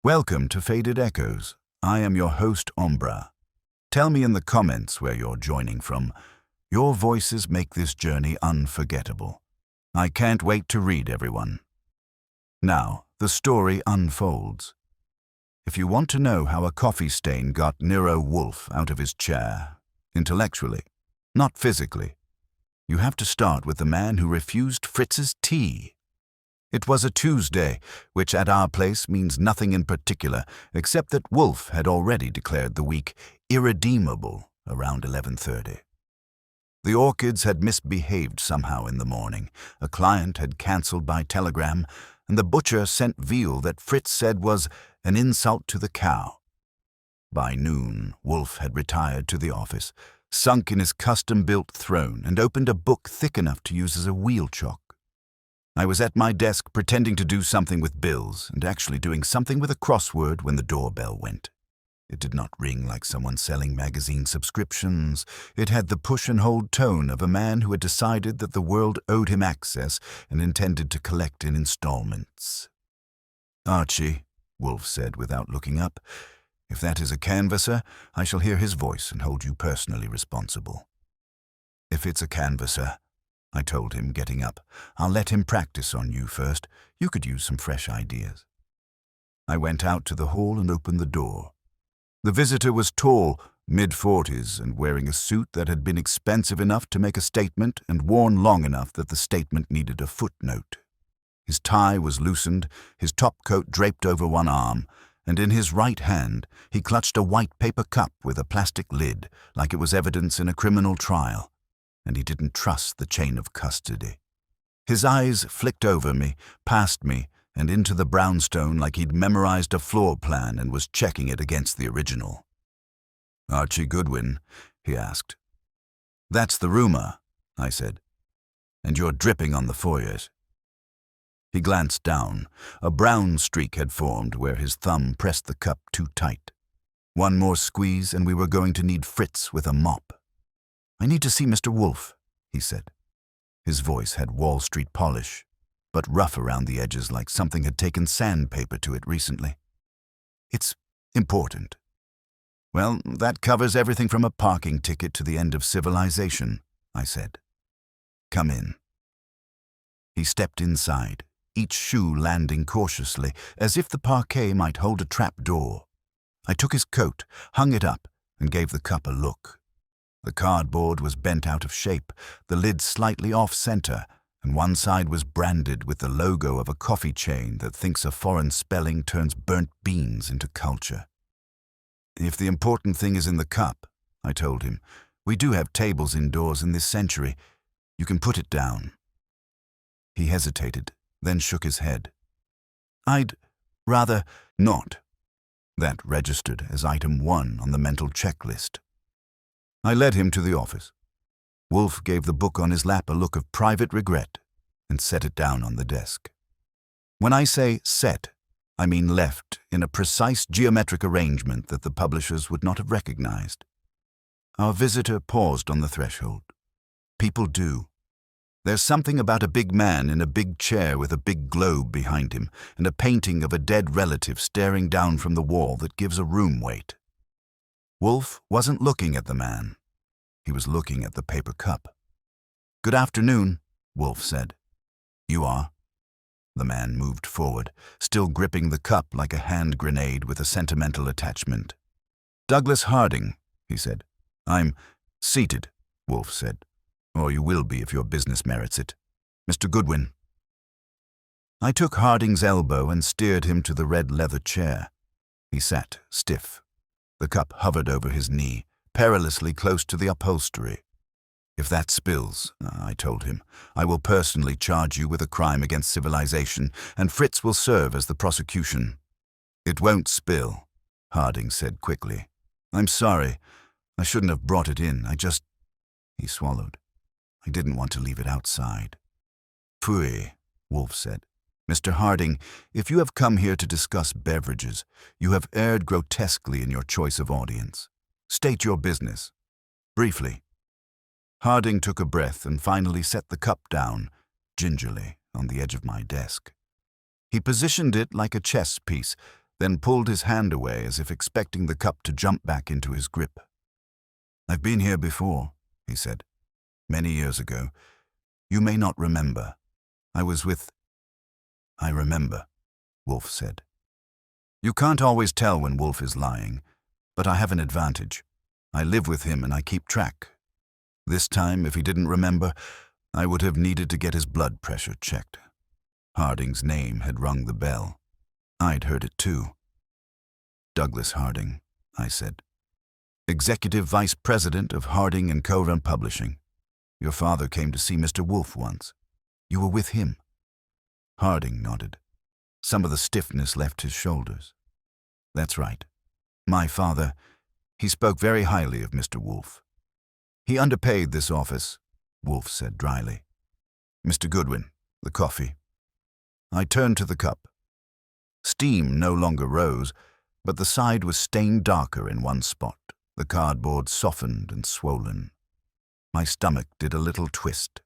Welcome to Faded Echoes. I am your host, Ombra. Tell me in the comments where you're joining from. Your voices make this journey unforgettable. I can't wait to read everyone. Now, the story unfolds. If you want to know how a coffee stain got Nero Wolfe out of his chair, intellectually, not physically, you have to start with the man who refused Fritz's tea. It was a Tuesday, which at our place means nothing in particular, except that Wolfe had already declared the week irredeemable around 11:30. The orchids had misbehaved somehow in the morning, a client had cancelled by telegram, and the butcher sent veal that Fritz said was an insult to the cow. By noon, Wolfe had retired to the office, sunk in his custom-built throne, and opened a book thick enough to use as a wheel chalk. I was at my desk pretending to do something with bills and actually doing something with a crossword when the doorbell went. It did not ring like someone selling magazine subscriptions. It had the push-and-hold tone of a man who had decided that the world owed him access and intended to collect in installments. "Archie," Wolfe said without looking up, "if that is a canvasser, I shall hear his voice and hold you personally responsible." "If it's a canvasser," I told him, getting up, "I'll let him practice on you first. You could use some fresh ideas." I went out to the hall and opened the door. The visitor was tall, mid-40s, and wearing a suit that had been expensive enough to make a statement and worn long enough that the statement needed a footnote. His tie was loosened, his topcoat draped over one arm, and in his right hand he clutched a white paper cup with a plastic lid, like it was evidence in a criminal trial. And he didn't trust the chain of custody. His eyes flicked over me, past me, and into the brownstone like he'd memorized a floor plan and was checking it against the original. "Archie Goodwin?" he asked. "That's the rumor," I said. "And you're dripping on the foyers." He glanced down. A brown streak had formed where his thumb pressed the cup too tight. One more squeeze and we were going to need Fritz with a mop. "I need to see Mr. Wolfe," he said. His voice had Wall Street polish, but rough around the edges like something had taken sandpaper to it recently. "It's important." "Well, that covers everything from a parking ticket to the end of civilization," I said. "Come in." He stepped inside, each shoe landing cautiously, as if the parquet might hold a trap door. I took his coat, hung it up, and gave the cup a look. The cardboard was bent out of shape, the lid slightly off-center, and one side was branded with the logo of a coffee chain that thinks a foreign spelling turns burnt beans into culture. "If the important thing is in the cup," I told him, "we do have tables indoors in this century. You can put it down." He hesitated, then shook his head. "I'd rather not." That registered as item 1 on the mental checklist. I led him to the office. Wolfe gave the book on his lap a look of private regret and set it down on the desk. When I say set, I mean left in a precise geometric arrangement that the publishers would not have recognized. Our visitor paused on the threshold. People do. There's something about a big man in a big chair with a big globe behind him and a painting of a dead relative staring down from the wall that gives a room weight. Wolfe wasn't looking at the man. He was looking at the paper cup. "Good afternoon," Wolfe said. "You are?" The man moved forward, still gripping the cup like a hand grenade with a sentimental attachment. "Douglas Harding," he said. "I'm seated," Wolfe said. "Or you will be if your business merits it. Mr. Goodwin." I took Harding's elbow and steered him to the red leather chair. He sat stiff. The cup hovered over his knee, perilously close to the upholstery. "If that spills," I told him, "I will personally charge you with a crime against civilization, and Fritz will serve as the prosecution." "It won't spill," Harding said quickly. "I'm sorry. I shouldn't have brought it in. He swallowed. "I didn't want to leave it outside." "Pfui," Wolfe said. "Mr. Harding, if you have come here to discuss beverages, you have erred grotesquely in your choice of audience. State your business. Briefly." Harding took a breath and finally set the cup down, gingerly, on the edge of my desk. He positioned it like a chess piece, then pulled his hand away as if expecting the cup to jump back into his grip. "I've been here before," he said. "Many years ago. You may not remember. I was with—" "I remember," Wolfe said. You can't always tell when Wolfe is lying, but I have an advantage. I live with him and I keep track. This time, if he didn't remember, I would have needed to get his blood pressure checked. Harding's name had rung the bell. I'd heard it too. "Douglas Harding," I said. "Executive Vice President of Harding & Co. Publishing. Your father came to see Mr. Wolfe once. You were with him." Harding nodded. Some of the stiffness left his shoulders. "That's right. My father, he spoke very highly of Mr. Wolfe. He underpaid this office," Wolfe said dryly. "Mr. Goodwin, the coffee." I turned to the cup. Steam no longer rose, but the side was stained darker in one spot, the cardboard softened and swollen. My stomach did a little twist.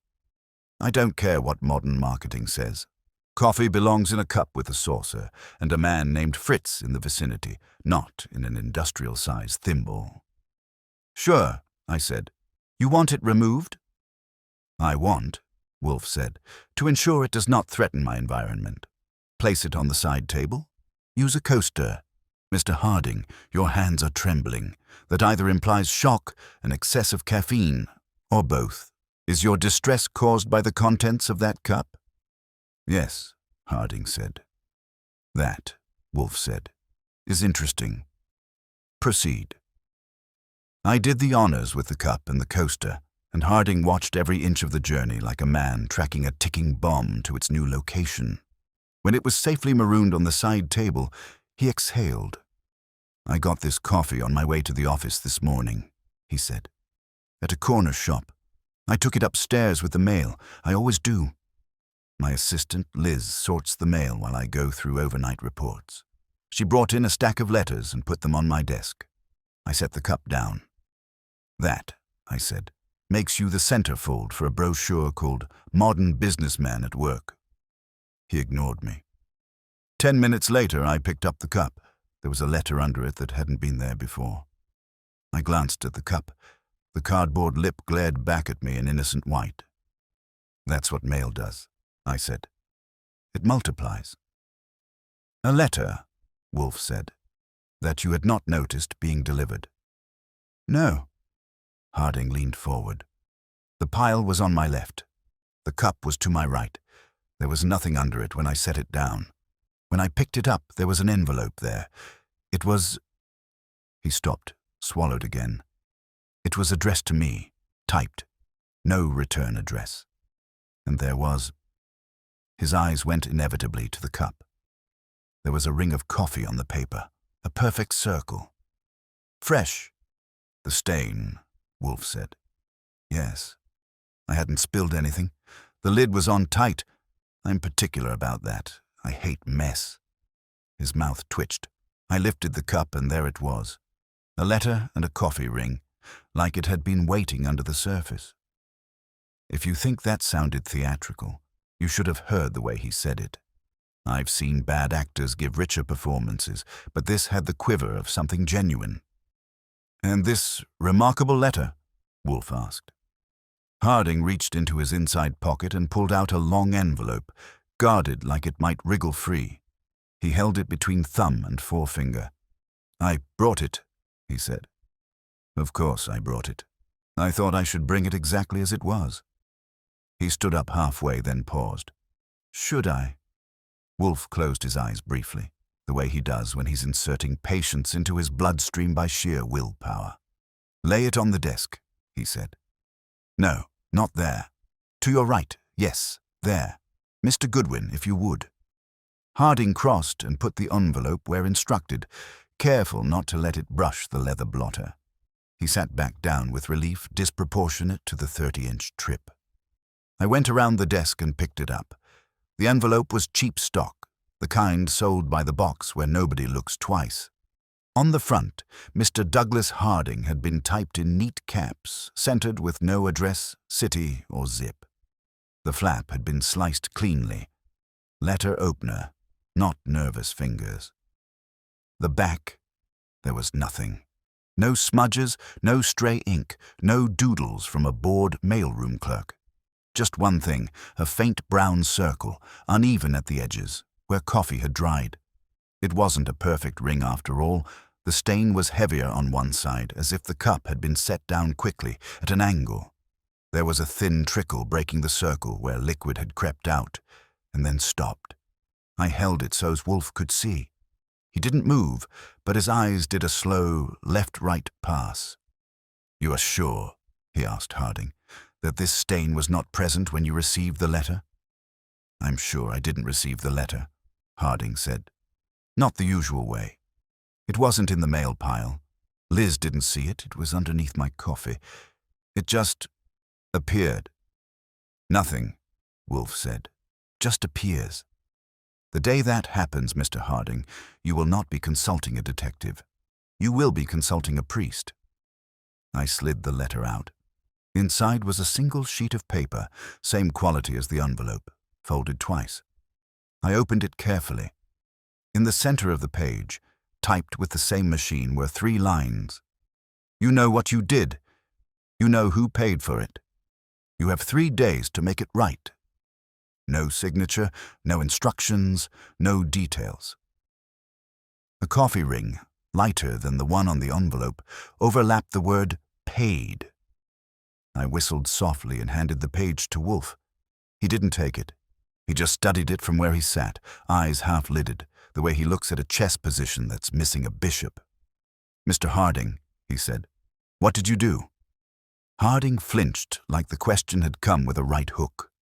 I don't care what modern marketing says. Coffee belongs in a cup with a saucer, and a man named Fritz in the vicinity, not in an industrial-sized thimble. "Sure," I said. "You want it removed?" "I want," Wolfe said, "to ensure it does not threaten my environment. Place it on the side table. Use a coaster. Mr. Harding, your hands are trembling. That either implies shock, an excess of caffeine, or both. Is your distress caused by the contents of that cup?" "Yes," Harding said. "That," Wolfe said, "is interesting. Proceed." I did the honors with the cup and the coaster, and Harding watched every inch of the journey like a man tracking a ticking bomb to its new location. When it was safely marooned on the side table, he exhaled. "I got this coffee on my way to the office this morning," he said. "At a corner shop. I took it upstairs with the mail. I always do. My assistant, Liz, sorts the mail while I go through overnight reports. She brought in a stack of letters and put them on my desk. I set the cup down. "That," I said, "makes you the centerfold for a brochure called Modern Businessman at Work." He ignored me. 10 minutes later, I picked up the cup. There was a letter under it that hadn't been there before. I glanced at the cup. The cardboard lip glared back at me in innocent white. "That's what mail does," I said. "It multiplies." "A letter," Wolfe said, "that you had not noticed being delivered." "No." Harding leaned forward. The pile was on my left. The cup was to my right. There was nothing under it when I set it down. When I picked it up, there was an envelope there. It was— He stopped, swallowed again. It was addressed to me, typed. No return address. And there was— His eyes went inevitably to the cup. There was a ring of coffee on the paper, a perfect circle. "Fresh." "The stain," Wolfe said. "Yes. I hadn't spilled anything. The lid was on tight. I'm particular about that. I hate mess." His mouth twitched. I lifted the cup and there it was. A letter and a coffee ring, like it had been waiting under the surface. If you think that sounded theatrical, you should have heard the way he said it. I've seen bad actors give richer performances, but this had the quiver of something genuine. "And this remarkable letter?" Wolfe asked. Harding reached into his inside pocket and pulled out a long envelope, guarded like it might wriggle free. He held it between thumb and forefinger. "I brought it," he said. "Of course I brought it. I thought I should bring it exactly as it was." He stood up halfway, then paused. "Should I?" Wolfe closed his eyes briefly, the way he does when he's inserting patience into his bloodstream by sheer willpower. "Lay it on the desk," he said. "No, not there. To your right, yes, there. Mr. Goodwin, if you would." Harding crossed and put the envelope where instructed, careful not to let it brush the leather blotter. He sat back down with relief disproportionate to the 30-inch trip. I went around the desk and picked it up. The envelope was cheap stock, the kind sold by the box where nobody looks twice. On the front, Mr. Douglas Harding had been typed in neat caps, centered with no address, city, or zip. The flap had been sliced cleanly. Letter opener, not nervous fingers. The back, there was nothing. No smudges, no stray ink, no doodles from a bored mailroom clerk. Just one thing, a faint brown circle, uneven at the edges, where coffee had dried. It wasn't a perfect ring after all. The stain was heavier on one side, as if the cup had been set down quickly, at an angle. There was a thin trickle breaking the circle where liquid had crept out, and then stopped. I held it so as Wolfe could see. He didn't move, but his eyes did a slow left-right pass. "You are sure," he asked Harding, "that this stain was not present when you received the letter?" "I'm sure I didn't receive the letter," Harding said. "Not the usual way. It wasn't in the mail pile. Liz didn't see it. It was underneath my coffee. It just appeared." "Nothing," Wolfe said. "Just appears. The day that happens, Mr. Harding, you will not be consulting a detective. You will be consulting a priest." I slid the letter out. Inside was a single sheet of paper, same quality as the envelope, folded twice. I opened it carefully. In the center of the page, typed with the same machine, were 3 lines. "You know what you did. You know who paid for it. You have 3 days to make it right." No signature, no instructions, no details. A coffee ring, lighter than the one on the envelope, overlapped the word "paid." I whistled softly and handed the page to Wolfe. He didn't take it. He just studied it from where he sat, eyes half-lidded, the way he looks at a chess position that's missing a bishop. "Mr. Harding," he said, "what did you do?" Harding flinched like the question had come with a right hook.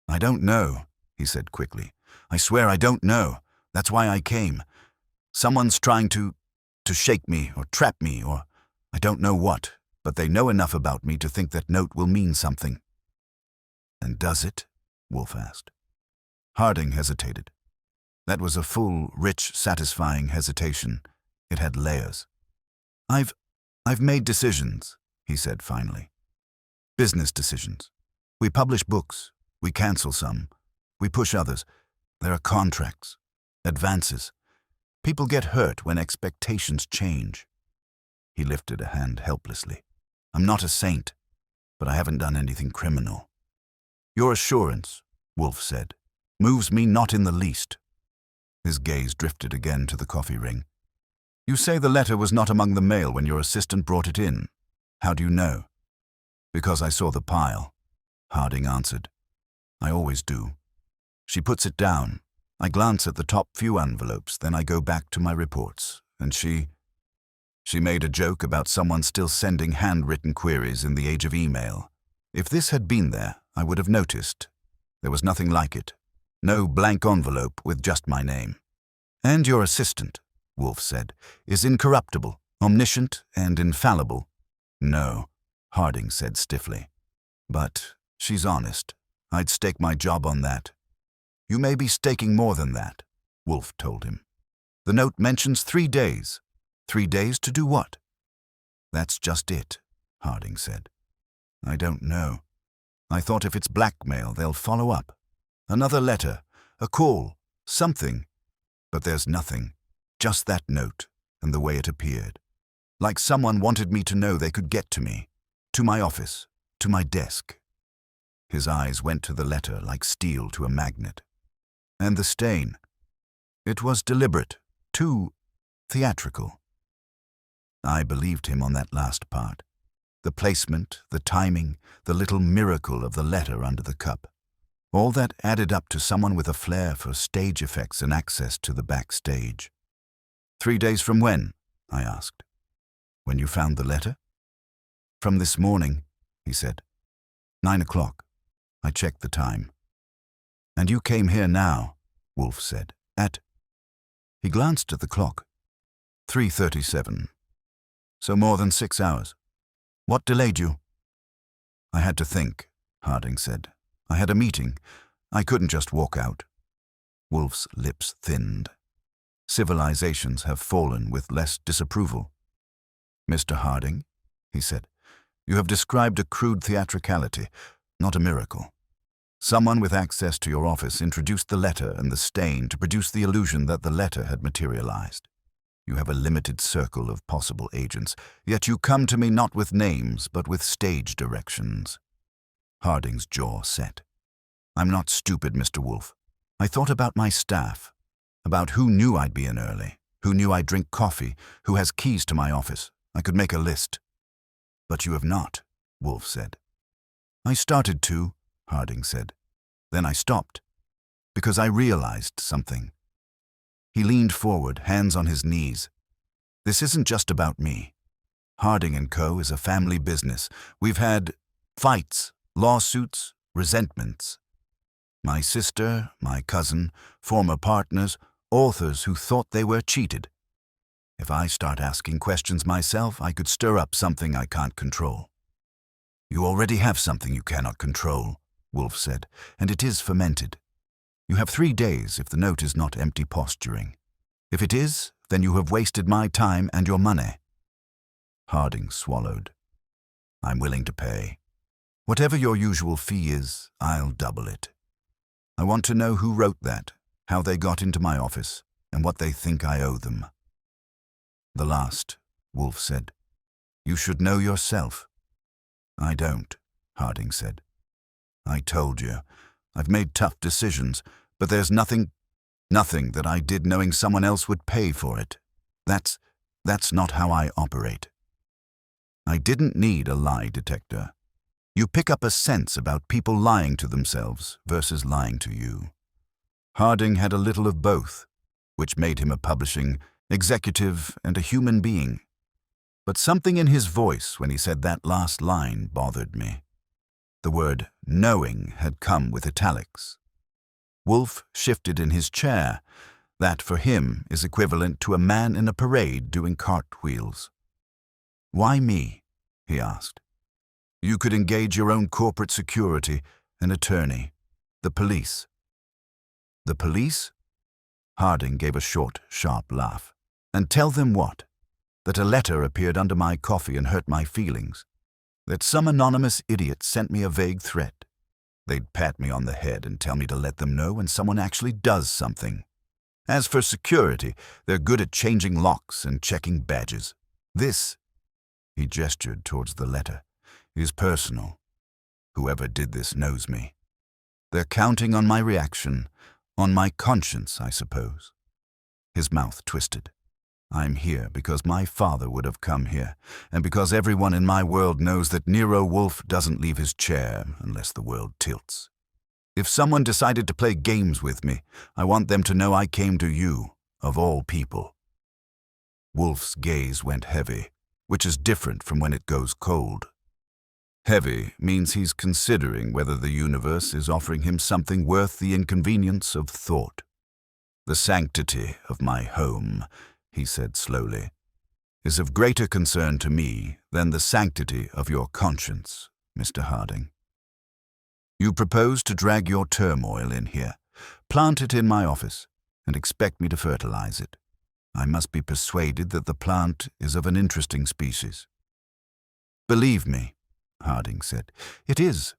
"I don't know," he said quickly. "I swear I don't know. That's why I came. Someone's trying to shake me or trap me or I don't know what, but they know enough about me to think that note will mean something." "And does it?" Wolfe asked. Harding hesitated. That was a full, rich, satisfying hesitation. It had layers. I've made decisions," he said finally. "Business decisions. We publish books. We cancel some. We push others. There are contracts. Advances. People get hurt when expectations change." He lifted a hand helplessly. "I'm not a saint, but I haven't done anything criminal." "Your assurance," Wolfe said, "moves me not in the least." His gaze drifted again to the coffee ring. "You say the letter was not among the mail when your assistant brought it in. How do you know?" "Because I saw the pile," Harding answered. "I always do. She puts it down. I glance at the top few envelopes, then I go back to my reports, and she made a joke about someone still sending handwritten queries in the age of email. If this had been there, I would have noticed. There was nothing like it. No blank envelope with just my name. And your assistant," Wolfe said, "is incorruptible, omniscient, and infallible." "No," Harding said stiffly. "But she's honest. I'd stake my job on that." "You may be staking more than that," Wolfe told him. "The note mentions 3 days. 3 days to do what?" "That's just it," Harding said. "I don't know. I thought if it's blackmail, they'll follow up. Another letter, a call, something. But there's nothing. Just that note and the way it appeared. Like someone wanted me to know they could get to me. To my office. To my desk." His eyes went to the letter like steel to a magnet. "And the stain. It was deliberate. Too theatrical." I believed him on that last part. The placement, the timing, the little miracle of the letter under the cup. All that added up to someone with a flair for stage effects and access to the backstage. 3 days from when?" I asked. "When you found the letter?" "From this morning," he said. 9 o'clock. I checked the time. "And you came here now," Wolfe said, "at—" He glanced at the clock. 3:37. "So more than 6 hours. What delayed you?" "I had to think," Harding said. "I had a meeting. I couldn't just walk out." Wolfe's lips thinned. Civilizations have fallen with less disapproval. "Mr. Harding," he said, "you have described a crude theatricality, not a miracle. Someone with access to your office introduced the letter and the stain to produce the illusion that the letter had materialized. You have a limited circle of possible agents, yet you come to me not with names, but with stage directions. Harding's jaw set. I'm not stupid, Mr. Wolfe. I thought about my staff, about who knew I'd be in early, who knew I'd drink coffee, who has keys to my office. I could make a list. But you have not, Wolfe said. I started to, Harding said. Then I stopped, because I realized something. He leaned forward, hands on his knees. This isn't just about me. Harding & Co. is a family business. We've had fights, lawsuits, resentments. My sister, my cousin, former partners, authors who thought they were cheated. If I start asking questions myself, I could stir up something I can't control. You already have something you cannot control, Wolfe said, and it is fermented. You have 3 days if the note is not empty posturing. If it is, then you have wasted my time and your money. Harding swallowed. I'm willing to pay. Whatever your usual fee is, I'll double it. I want to know who wrote that, how they got into my office, and what they think I owe them. The last, Wolfe said. You should know yourself. I don't, Harding said. I told you. I've made tough decisions, but there's nothing that I did knowing someone else would pay for it. That's not how I operate. I didn't need a lie detector. You pick up a sense about people lying to themselves versus lying to you. Harding had a little of both, which made him a publishing executive and a human being. But something in his voice when he said that last line bothered me. The word knowing had come with italics. Wolfe shifted in his chair. That, for him, is equivalent to a man in a parade doing cartwheels. Why me? He asked. You could engage your own corporate security, an attorney, the police. The police? Harding gave a short, sharp laugh. And tell them what? That a letter appeared under my coffee and hurt my feelings. That some anonymous idiot sent me a vague threat. They'd pat me on the head and tell me to let them know when someone actually does something. As for security, they're good at changing locks and checking badges. This, he gestured towards the letter, is personal. Whoever did this knows me. They're counting on my reaction, on my conscience, I suppose. His mouth twisted. I'm here because my father would have come here, and because everyone in my world knows that Nero Wolfe doesn't leave his chair unless the world tilts. If someone decided to play games with me, I want them to know I came to you, of all people. Wolfe's gaze went heavy, which is different from when it goes cold. Heavy means he's considering whether the universe is offering him something worth the inconvenience of thought. The sanctity of my home, he said slowly, is of greater concern to me than the sanctity of your conscience, Mr. Harding. You propose to drag your turmoil in here, plant it in my office, and expect me to fertilize it. I must be persuaded that the plant is of an interesting species. Believe me, Harding said, it is.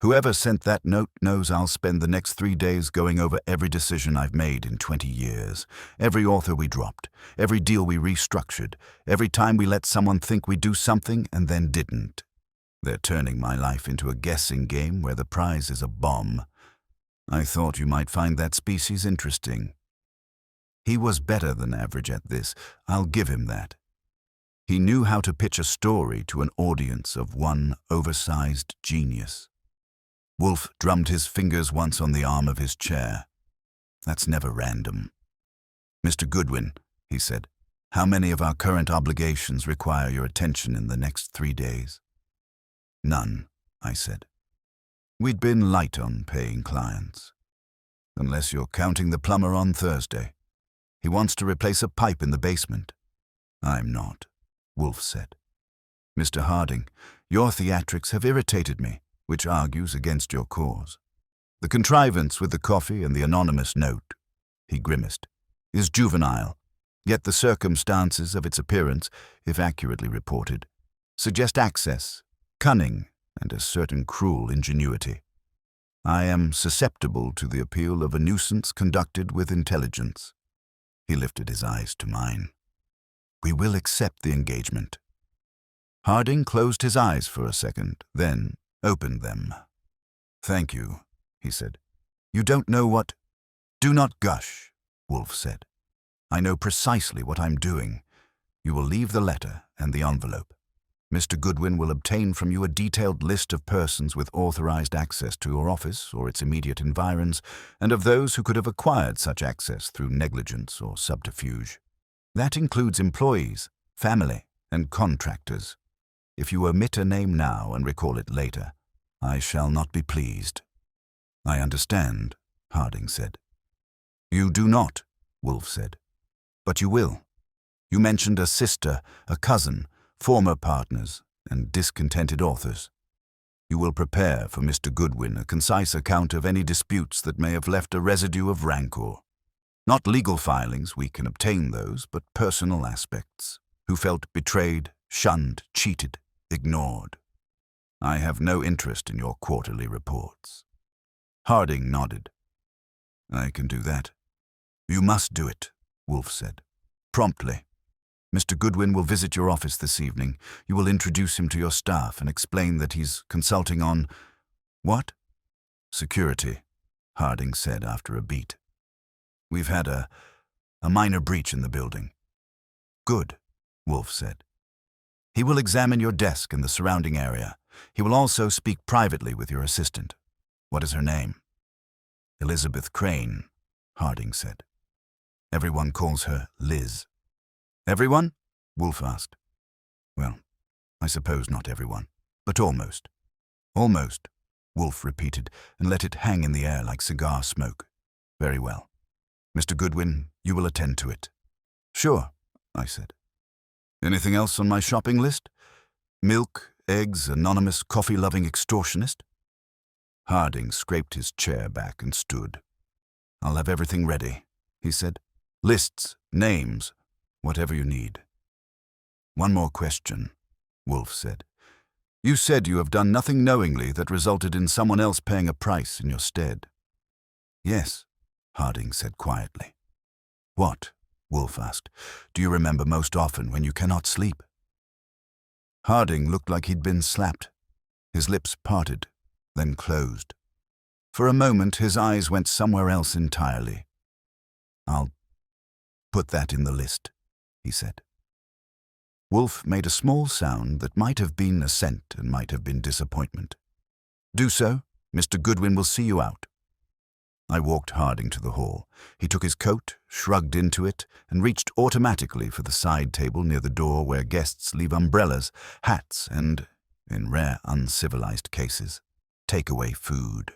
Whoever sent that note knows I'll spend the next 3 days going over every decision I've made in 20 years, every author we dropped, every deal we restructured, every time we let someone think we'd do something and then didn't. They're turning my life into a guessing game where the prize is a bomb. I thought you might find that species interesting. He was better than average at this, I'll give him that. He knew how to pitch a story to an audience of one oversized genius. Wolfe drummed his fingers once on the arm of his chair. That's never random. Mr. Goodwin, he said, how many of our current obligations require your attention in the next 3 days? None, I said. We'd been light on paying clients. Unless you're counting the plumber on Thursday. He wants to replace a pipe in the basement. I'm not, Wolfe said. Mr. Harding, your theatrics have irritated me, which argues against your cause. The contrivance with the coffee and the anonymous note, he grimaced, is juvenile, yet the circumstances of its appearance, if accurately reported, suggest access, cunning, and a certain cruel ingenuity. I am susceptible to the appeal of a nuisance conducted with intelligence. He lifted his eyes to mine. We will accept the engagement. Harding closed his eyes for a second, then opened them. Thank you, he said. You don't know what— Do not gush, Wolfe said. I know precisely what I'm doing. You will leave the letter and the envelope. Mr. Goodwin will obtain from you a detailed list of persons with authorized access to your office or its immediate environs, and of those who could have acquired such access through negligence or subterfuge. That includes employees, family, and contractors. If you omit a name now and recall it later, I shall not be pleased. I understand, Harding said. You do not, Wolfe said. But you will. You mentioned a sister, a cousin, former partners, and discontented authors. You will prepare for Mr. Goodwin a concise account of any disputes that may have left a residue of rancor. Not legal filings, we can obtain those, but personal aspects. Who felt betrayed, shunned, cheated, ignored. I have no interest in your quarterly reports. Harding nodded. I can do that. You must do it, Wolfe said. Promptly. Mr. Goodwin will visit your office this evening. You will introduce him to your staff and explain that he's consulting on— What? Security, Harding said after a beat. We've had a minor breach in the building. Good, Wolfe said. He will examine your desk and the surrounding area. He will also speak privately with your assistant. What is her name? Elizabeth Crane, Harding said. Everyone calls her Liz. Everyone? Wolfe asked. Well, I suppose not everyone, but almost. Almost, Wolfe repeated and let it hang in the air like cigar smoke. Very well. Mr. Goodwin, you will attend to it. Sure, I said. Anything else on my shopping list? Milk, eggs, anonymous coffee-loving extortionist? Harding scraped his chair back and stood. I'll have everything ready, he said. Lists, names, whatever you need. One more question, Wolfe said. You said you have done nothing knowingly that resulted in someone else paying a price in your stead. Yes, Harding said quietly. What? Wolfe asked. Do you remember most often when you cannot sleep? Harding looked like he'd been slapped. His lips parted, then closed. For a moment his eyes went somewhere else entirely. I'll put that in the list, he said. Wolfe made a small sound that might have been assent and might have been disappointment. Do so. Mr. Goodwin will see you out. I walked Harding to the hall. He took his coat, shrugged into it, and reached automatically for the side table near the door where guests leave umbrellas, hats, and, in rare uncivilized cases, take-away food.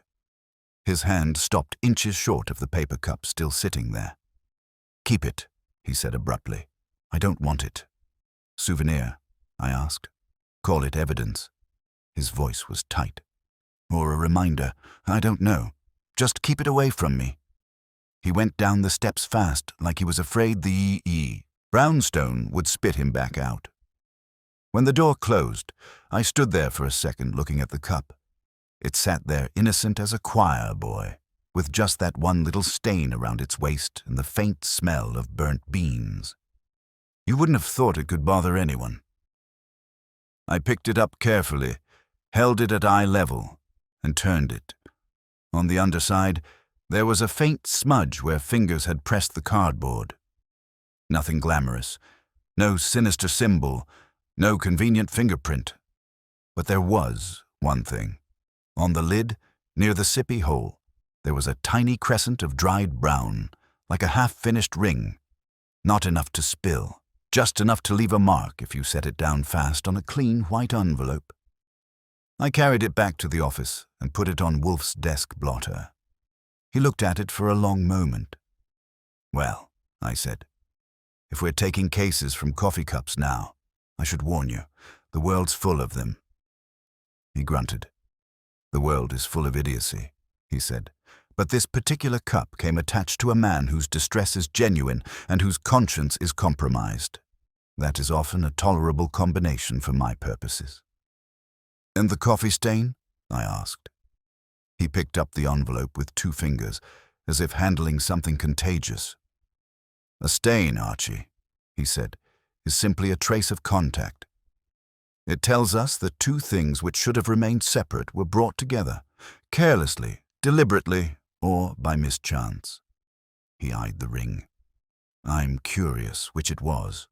His hand stopped inches short of the paper cup still sitting there. Keep it, he said abruptly. I don't want it. Souvenir, I asked. Call it evidence. His voice was tight. Or a reminder, I don't know. Just keep it away from me. He went down the steps fast, like he was afraid the brownstone would spit him back out. When the door closed, I stood there for a second looking at the cup. It sat there innocent as a choir boy, with just that one little stain around its waist and the faint smell of burnt beans. You wouldn't have thought it could bother anyone. I picked it up carefully, held it at eye level, and turned it. On the underside, there was a faint smudge where fingers had pressed the cardboard. Nothing glamorous, no sinister symbol, no convenient fingerprint. But there was one thing. On the lid, near the sippy hole, there was a tiny crescent of dried brown, like a half-finished ring. Not enough to spill, just enough to leave a mark if you set it down fast on a clean white envelope. I carried it back to the office and put it on Wolfe's desk blotter. He looked at it for a long moment. Well, I said, if we're taking cases from coffee cups now, I should warn you, the world's full of them. He grunted. The world is full of idiocy, he said, but this particular cup came attached to a man whose distress is genuine and whose conscience is compromised. That is often a tolerable combination for my purposes. And the coffee stain? I asked. He picked up the envelope with 2 fingers, as if handling something contagious. A stain, Archie, he said, is simply a trace of contact. It tells us that two things which should have remained separate were brought together, carelessly, deliberately, or by mischance. He eyed the ring. I'm curious which it was.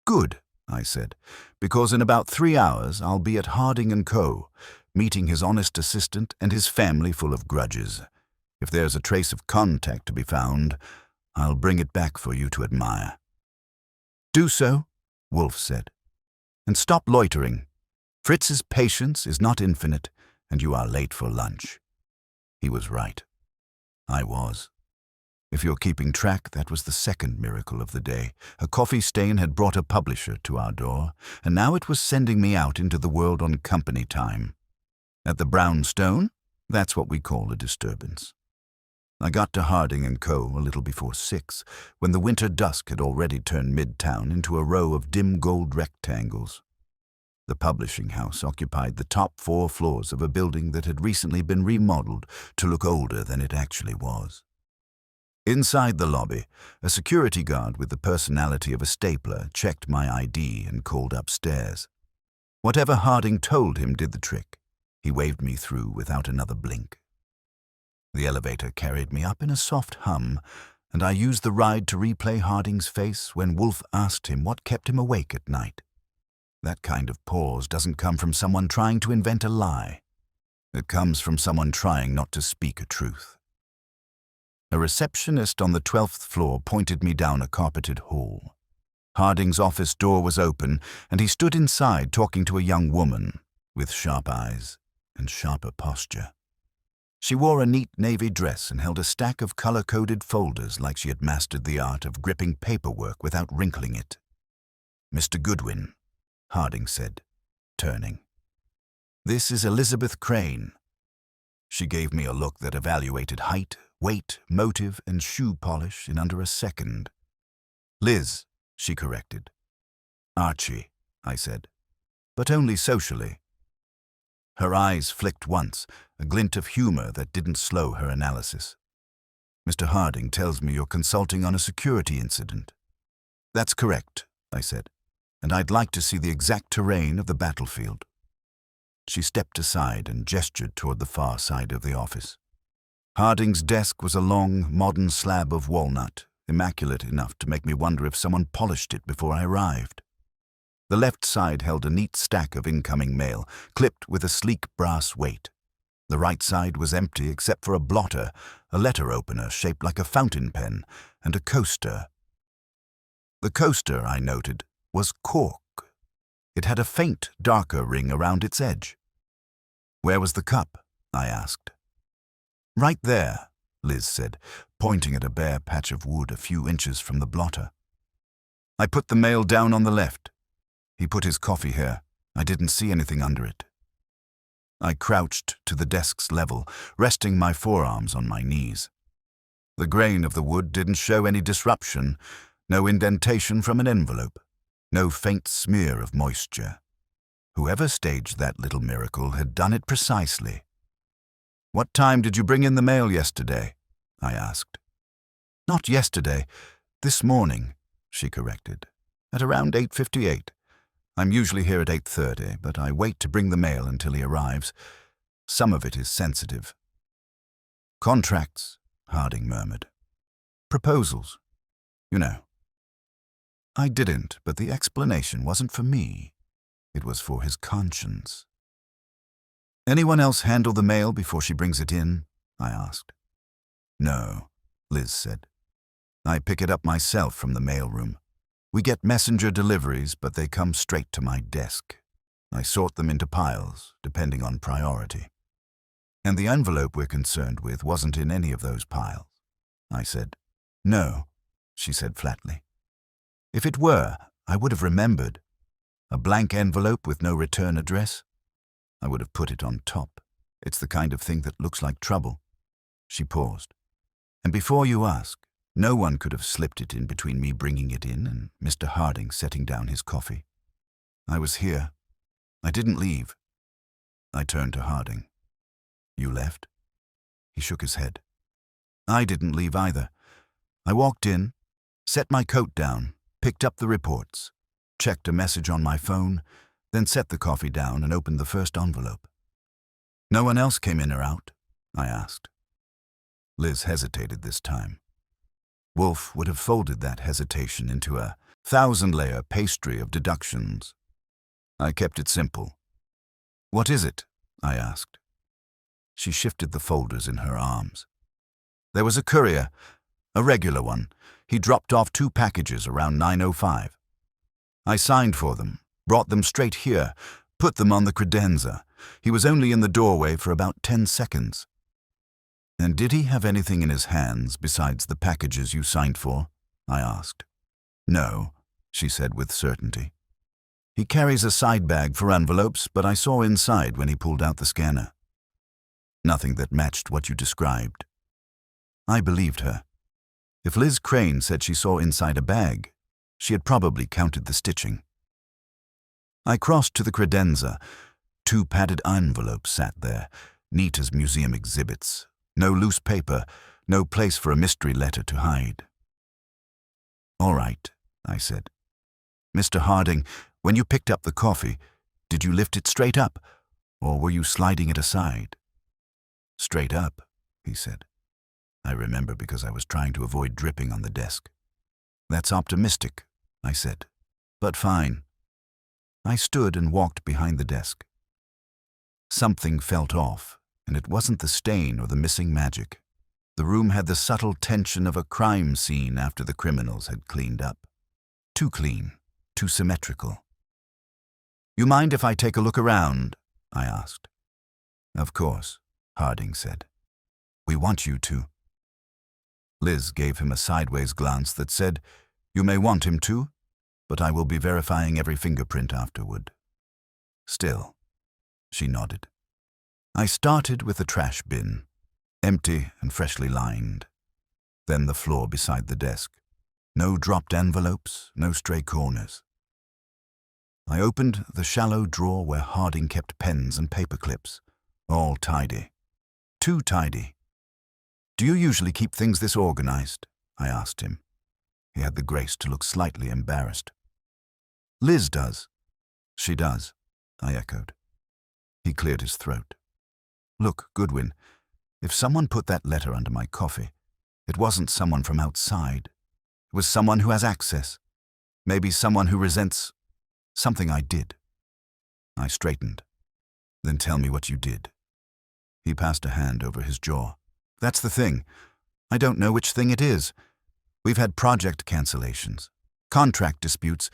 Good, I said, because in about 3 hours I'll be at Harding & Co., meeting his honest assistant and his family full of grudges. If there's a trace of contact to be found, I'll bring it back for you to admire. Do so, Wolfe said, and stop loitering. Fritz's patience is not infinite, and you are late for lunch. He was right. I was. If you're keeping track, that was the second miracle of the day. A coffee stain had brought a publisher to our door, and now it was sending me out into the world on company time. At the Brown Stone, that's what we call a disturbance. I got to Harding & Co. a little before 6, when the winter dusk had already turned Midtown into a row of dim gold rectangles. The publishing house occupied the top 4 floors of a building that had recently been remodeled to look older than it actually was. Inside the lobby, a security guard with the personality of a stapler checked my ID and called upstairs. Whatever Harding told him did the trick. He waved me through without another blink. The elevator carried me up in a soft hum, and I used the ride to replay Harding's face when Wolfe asked him what kept him awake at night. That kind of pause doesn't come from someone trying to invent a lie. It comes from someone trying not to speak a truth. A receptionist on the 12th floor pointed me down a carpeted hall. Harding's office door was open, and he stood inside talking to a young woman with sharp eyes and sharper posture. She wore a neat navy dress and held a stack of color-coded folders like she had mastered the art of gripping paperwork without wrinkling it. Mr. Goodwin, Harding said, turning. This is Elizabeth Crane. She gave me a look that evaluated height, weight, motive, and shoe polish in under a second. Liz, she corrected. Archie, I said, but only socially. Her eyes flicked once, a glint of humor that didn't slow her analysis. Mr. Harding tells me you're consulting on a security incident. That's correct, I said, and I'd like to see the exact terrain of the battlefield. She stepped aside and gestured toward the far side of the office. Harding's desk was a long, modern slab of walnut, immaculate enough to make me wonder if someone polished it before I arrived. The left side held a neat stack of incoming mail, clipped with a sleek brass weight. The right side was empty except for a blotter, a letter opener shaped like a fountain pen, and a coaster. The coaster, I noted, was cork. It had a faint, darker ring around its edge. Where was the cup? I asked. Right there, Liz said, pointing at a bare patch of wood a few inches from the blotter. I put the mail down on the left. He put his coffee here. I didn't see anything under it. I crouched to the desk's level, resting my forearms on my knees. The grain of the wood didn't show any disruption, no indentation from an envelope, no faint smear of moisture. Whoever staged that little miracle had done it precisely. What time did you bring in the mail yesterday? I asked. Not yesterday, this morning, she corrected, at around 8:58. I'm usually here at 8:30, but I wait to bring the mail until he arrives. Some of it is sensitive. Contracts, Harding murmured. Proposals, you know. I didn't, but the explanation wasn't for me. It was for his conscience. Anyone else handle the mail before she brings it in? I asked. No, Liz said. I pick it up myself from the mailroom. We get messenger deliveries, but they come straight to my desk. I sort them into piles, depending on priority. And the envelope we're concerned with wasn't in any of those piles, I said. No, she said flatly. If it were, I would have remembered. A blank envelope with no return address? I would have put it on top. It's the kind of thing that looks like trouble. She paused. And before you ask, no one could have slipped it in between me bringing it in and Mr. Harding setting down his coffee. I was here. I didn't leave. I turned to Harding. You left? He shook his head. I didn't leave either. I walked in, set my coat down, picked up the reports, checked a message on my phone, then set the coffee down and opened the first envelope. "No one else came in or out?" I asked. Liz hesitated this time. Wolfe would have folded that hesitation into a 1,000-layer pastry of deductions. I kept it simple. "What is it?" I asked. She shifted the folders in her arms. "There was a courier, a regular one. He dropped off 2 packages around 9:05. I signed for them, brought them straight here, put them on the credenza. He was only in the doorway for about 10 seconds. "And did he have anything in his hands besides the packages you signed for?" I asked. "No," she said with certainty. "He carries a side bag for envelopes, but I saw inside when he pulled out the scanner. Nothing that matched what you described." I believed her. If Liz Crane said she saw inside a bag, she had probably counted the stitching. I crossed to the credenza. 2 padded envelopes sat there, neat as museum exhibits. No loose paper, no place for a mystery letter to hide. "All right," I said. "Mr. Harding, when you picked up the coffee, did you lift it straight up, or were you sliding it aside?" "Straight up," he said. I remember because I was trying to avoid dripping on the desk. "That's optimistic," I said, "but fine." I stood and walked behind the desk. Something felt off, and it wasn't the stain or the missing magic. The room had the subtle tension of a crime scene after the criminals had cleaned up. Too clean, too symmetrical. "You mind if I take a look around?" I asked. "Of course," Harding said. "We want you to." Liz gave him a sideways glance that said, "You may want him to, but I will be verifying every fingerprint afterward." "Still," she nodded. I started with the trash bin, empty and freshly lined. Then the floor beside the desk. No dropped envelopes, no stray corners. I opened the shallow drawer where Harding kept pens and paper clips, all tidy. Too tidy. "Do you usually keep things this organized?" I asked him. He had the grace to look slightly embarrassed. "Liz does." "She does," I echoed. He cleared his throat. "Look, Goodwin, if someone put that letter under my coffee, it wasn't someone from outside. It was someone who has access. Maybe someone who resents something I did." I straightened. "Then tell me what you did." He passed a hand over his jaw. "That's the thing. I don't know which thing it is. We've had project cancellations, contract disputes,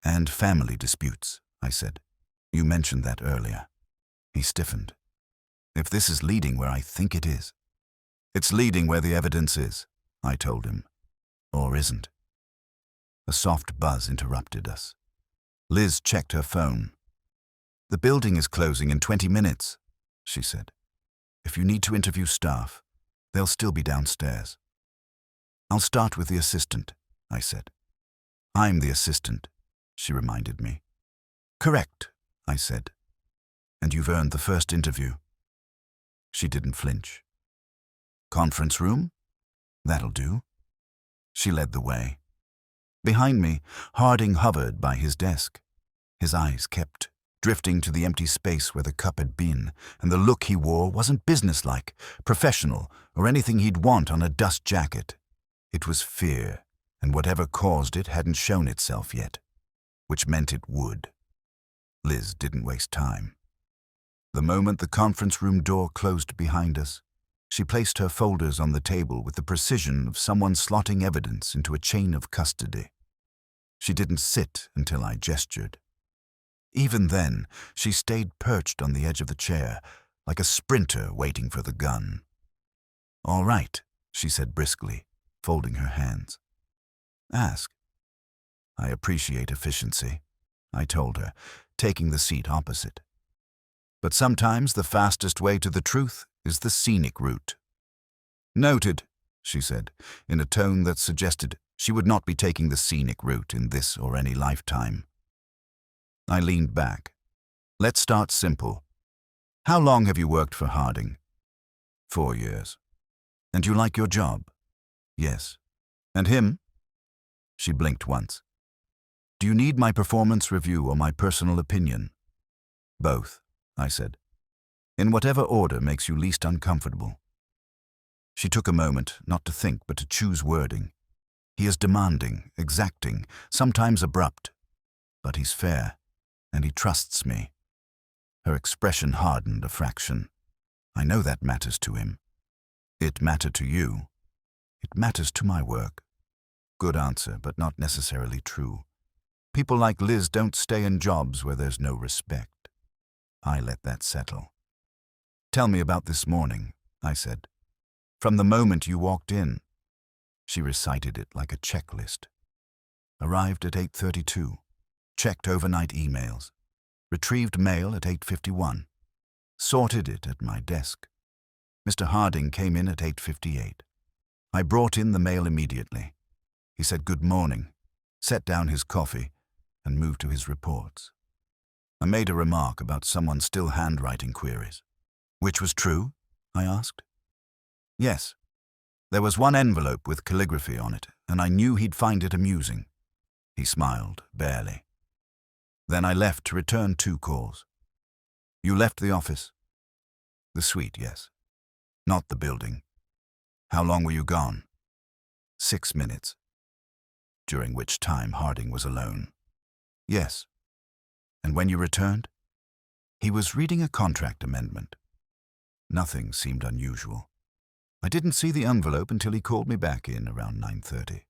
and family disputes," I said. "You mentioned that earlier." He stiffened. "If this is leading where I think it is." "It's leading where the evidence is," I told him. "Or isn't." A soft buzz interrupted us. Liz checked her phone. "The building is closing in 20 minutes, she said. "If you need to interview staff, they'll still be downstairs." "I'll start with the assistant," I said. "I'm the assistant," she reminded me. "Correct," I said. "And you've earned the first interview." She didn't flinch. "Conference room? That'll do." She led the way. Behind me, Harding hovered by his desk. His eyes kept drifting to the empty space where the cup had been, and the look he wore wasn't businesslike, professional, or anything he'd want on a dust jacket. It was fear, and whatever caused it hadn't shown itself yet, which meant it would. Liz didn't waste time. The moment the conference room door closed behind us, she placed her folders on the table with the precision of someone slotting evidence into a chain of custody. She didn't sit until I gestured. Even then, she stayed perched on the edge of the chair, like a sprinter waiting for the gun. "All right," she said briskly, folding her hands. "Ask." "I appreciate efficiency," I told her, taking the seat opposite. "But sometimes the fastest way to the truth is the scenic route." "Noted," she said, in a tone that suggested she would not be taking the scenic route in this or any lifetime. I leaned back. "Let's start simple. How long have you worked for Harding?" 4 years. "And you like your job?" "Yes." "And him?" She blinked once. Do you need my performance review or my personal opinion? Both, I said. In whatever order makes you least uncomfortable. She took a moment, not to think but to choose wording. He is demanding, exacting, sometimes abrupt. But he's fair, and he trusts me. Her expression hardened a fraction. I know that matters to him. It mattered to you. It matters to my work. Good answer, but not necessarily true. People like Liz don't stay in jobs where there's no respect. I let that settle. Tell me about this morning, I said. From the moment you walked in. She recited it like a checklist. Arrived at 8:32. Checked overnight emails. Retrieved mail at 8:51. Sorted it at my desk. Mr. Harding came in at 8:58. I brought in the mail immediately. He said good morning, set down his coffee, and moved to his reports. I made a remark about someone still handwriting queries. Which was true? I asked. Yes. There was one envelope with calligraphy on it, and I knew he'd find it amusing. He smiled, barely. Then I left to return 2 calls. You left the office? The suite, yes. Not the building. How long were you gone? 6 minutes. During which time Harding was alone. Yes. And when you returned? He was reading a contract amendment. Nothing seemed unusual. I didn't see the envelope until he called me back in around 9:30.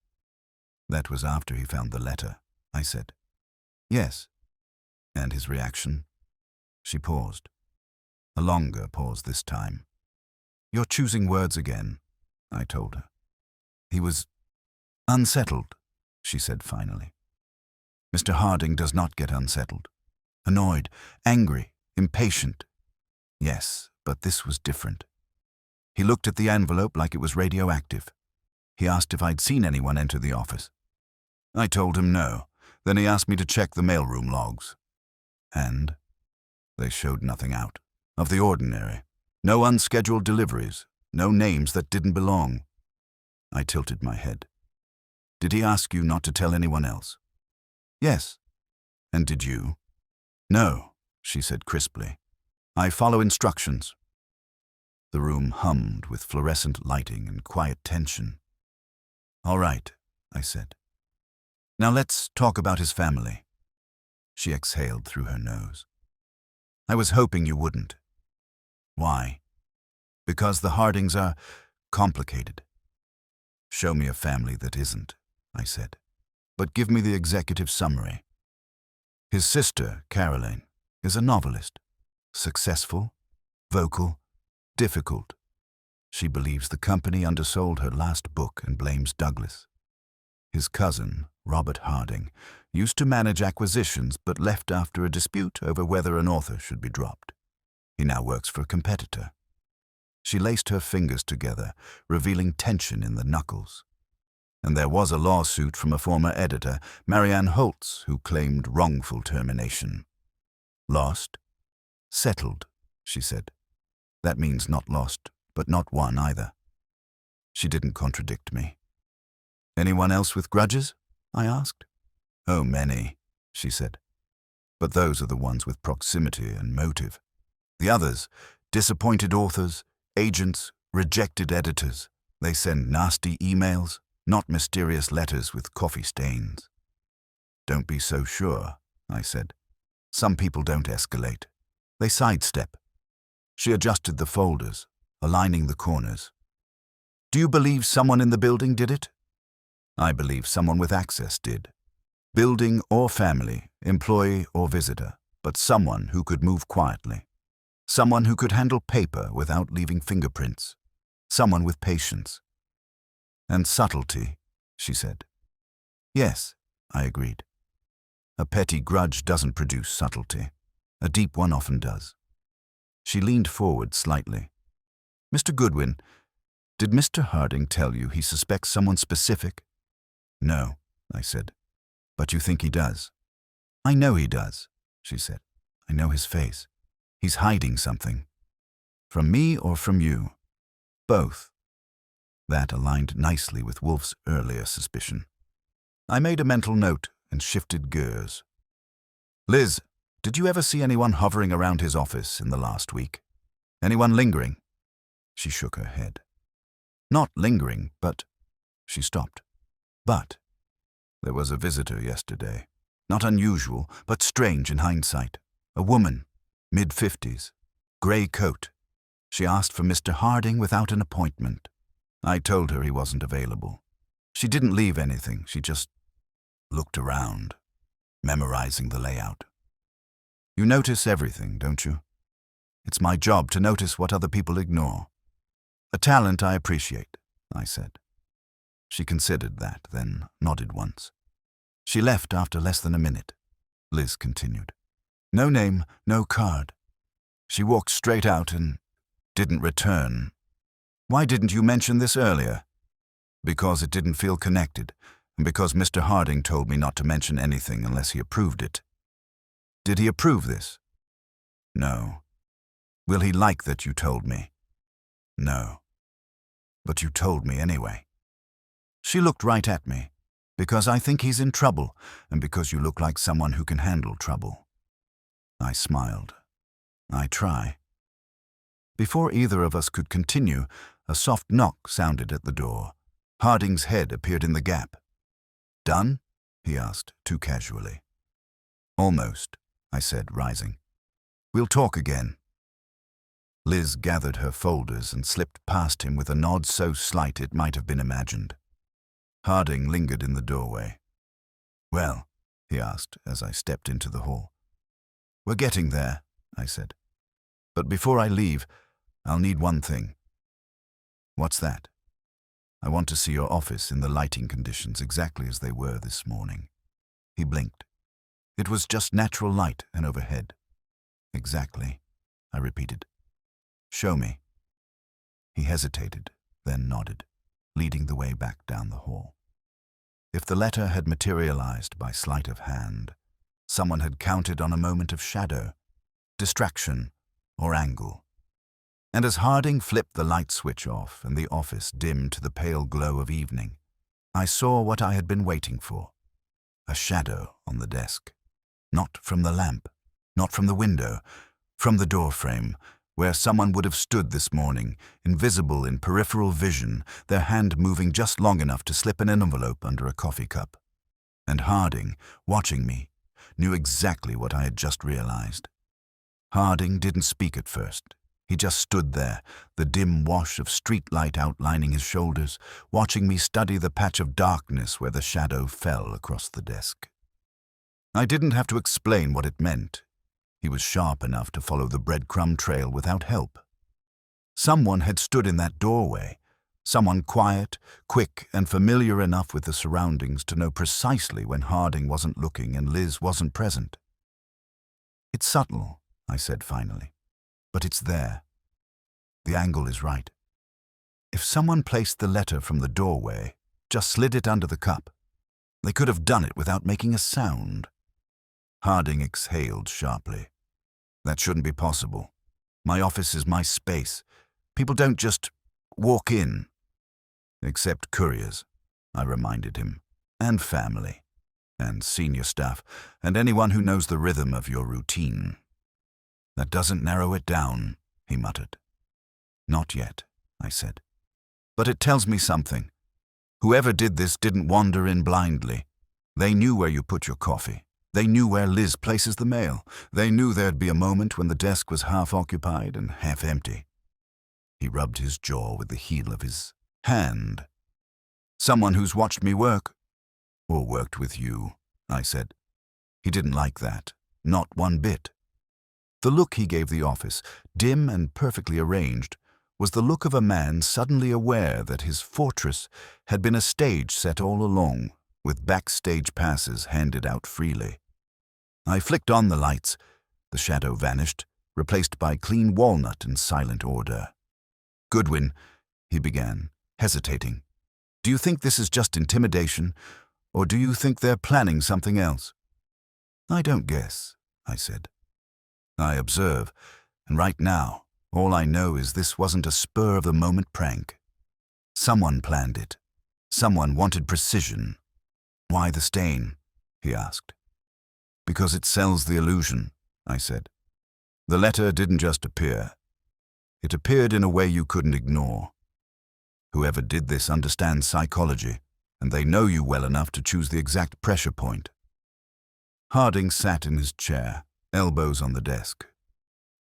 That was after he found the letter, I said. Yes. And his reaction? She paused. A longer pause this time. You're choosing words again, I told her. He was unsettled, she said finally. Mr. Harding does not get unsettled. Annoyed, angry, impatient. Yes, but this was different. He looked at the envelope like it was radioactive. He asked if I'd seen anyone enter the office. I told him no. Then he asked me to check the mailroom logs. And they showed nothing out of the ordinary. No unscheduled deliveries, no names that didn't belong. I tilted my head. Did he ask you not to tell anyone else? Yes. And did you? No, she said crisply. I follow instructions. The room hummed with fluorescent lighting and quiet tension. All right, I said. Now let's talk about his family. She exhaled through her nose. I was hoping you wouldn't. Why? Because the Hardings are complicated. Show me a family that isn't, I said. But give me the executive summary. His sister, Caroline, is a novelist. Successful, vocal, difficult. She believes the company undersold her last book and blames Douglas. His cousin, Robert Harding, used to manage acquisitions but left after a dispute over whether an author should be dropped. He now works for a competitor. She laced her fingers together, revealing tension in the knuckles. And there was a lawsuit from a former editor, Marianne Holtz, who claimed wrongful termination. Lost? Settled, she said. That means not lost, but not won either. She didn't contradict me. Anyone else with grudges? I asked. Oh, many, she said. But those are the ones with proximity and motive. The others, disappointed authors, agents, rejected editors. They send nasty emails, not mysterious letters with coffee stains. Don't be so sure, I said. Some people don't escalate. They sidestep. She adjusted the folders, aligning the corners. Do you believe someone in the building did it? I believe someone with access did. Building or family, employee or visitor, but someone who could move quietly. Someone who could handle paper without leaving fingerprints. Someone with patience. And subtlety, she said. Yes, I agreed. A petty grudge doesn't produce subtlety. A deep one often does. She leaned forward slightly. Mr. Goodwin, did Mr. Harding tell you he suspects someone specific? No, I said. But you think he does? I know he does, she said. I know his face. He's hiding something. From me or from you? Both. That aligned nicely with Wolfe's earlier suspicion. I made a mental note and shifted gears. "Liz, did you ever see anyone hovering around his office in the last week? Anyone lingering?" She shook her head. "Not lingering, but—" She stopped. "But there was a visitor yesterday. Not unusual, but strange in hindsight. A woman, mid-50s, grey coat. She asked for Mr. Harding without an appointment. I told her he wasn't available. She didn't leave anything, she just looked around, memorizing the layout. You notice everything, don't you? It's my job to notice what other people ignore. A talent I appreciate," I said. She considered that, then nodded once. "She left after less than a minute," Liz continued. "No name, no card. She walked straight out and didn't return. Why didn't you mention this earlier?" "Because it didn't feel connected, and because Mr. Harding told me not to mention anything unless he approved it." "Did he approve this?" "No." "Will he like that you told me?" "No." "But you told me anyway." She looked right at me. "Because I think he's in trouble, and because you look like someone who can handle trouble." I smiled. "I try." Before either of us could continue, a soft knock sounded at the door. Harding's head appeared in the gap. "Done?" he asked, too casually. "Almost," I said, rising. "We'll talk again." Liz gathered her folders and slipped past him with a nod so slight it might have been imagined. Harding lingered in the doorway. "Well?" he asked as I stepped into the hall. "We're getting there," I said. "But before I leave, I'll need one thing." "What's that?" "I want to see your office in the lighting conditions exactly as they were this morning." He blinked. "It was just natural light and overhead." "Exactly," I repeated. "Show me." He hesitated, then nodded, leading the way back down the hall. If the letter had materialized by sleight of hand, someone had counted on a moment of shadow, distraction, or angle. And as Harding flipped the light switch off and the office dimmed to the pale glow of evening, I saw what I had been waiting for. A shadow on the desk. Not from the lamp, not from the window, from the doorframe, where someone would have stood this morning, invisible in peripheral vision, their hand moving just long enough to slip an envelope under a coffee cup. And Harding, watching me, knew exactly what I had just realized. Harding didn't speak at first. He just stood there, the dim wash of streetlight outlining his shoulders, watching me study the patch of darkness where the shadow fell across the desk. I didn't have to explain what it meant. He was sharp enough to follow the breadcrumb trail without help. Someone had stood in that doorway, someone quiet, quick, and familiar enough with the surroundings to know precisely when Harding wasn't looking and Liz wasn't present. "It's subtle," I said finally, "but it's there. The angle is right. If someone placed the letter from the doorway, just slid it under the cup, they could have done it without making a sound." Harding exhaled sharply. "That shouldn't be possible. My office is my space. People don't just walk in." "Except couriers," I reminded him, "and family, and senior staff, and anyone who knows the rhythm of your routine." "That doesn't narrow it down," he muttered. "Not yet," I said. "But it tells me something. Whoever did this didn't wander in blindly. They knew where you put your coffee. They knew where Liz places the mail. They knew there'd be a moment when the desk was half occupied and half empty." He rubbed his jaw with the heel of his hand. "Someone who's watched me work." "Or worked with you," I said. He didn't like that, not one bit. The look he gave the office, dim and perfectly arranged, was the look of a man suddenly aware that his fortress had been a stage set all along, with backstage passes handed out freely. I flicked on the lights. The shadow vanished, replaced by clean walnut and silent order. "Goodwin," he began, hesitating. "Do you think this is just intimidation, or do you think they're planning something else?" "I don't guess," I said. "I observe, and right now, all I know is this wasn't a spur-of-the-moment prank. Someone planned it. Someone wanted precision. Why the stain?" he asked. Because it sells the illusion, I said. The letter didn't just appear. It appeared in a way you couldn't ignore. Whoever did this understands psychology, and they know you well enough to choose the exact pressure point. Harding sat in his chair, elbows on the desk.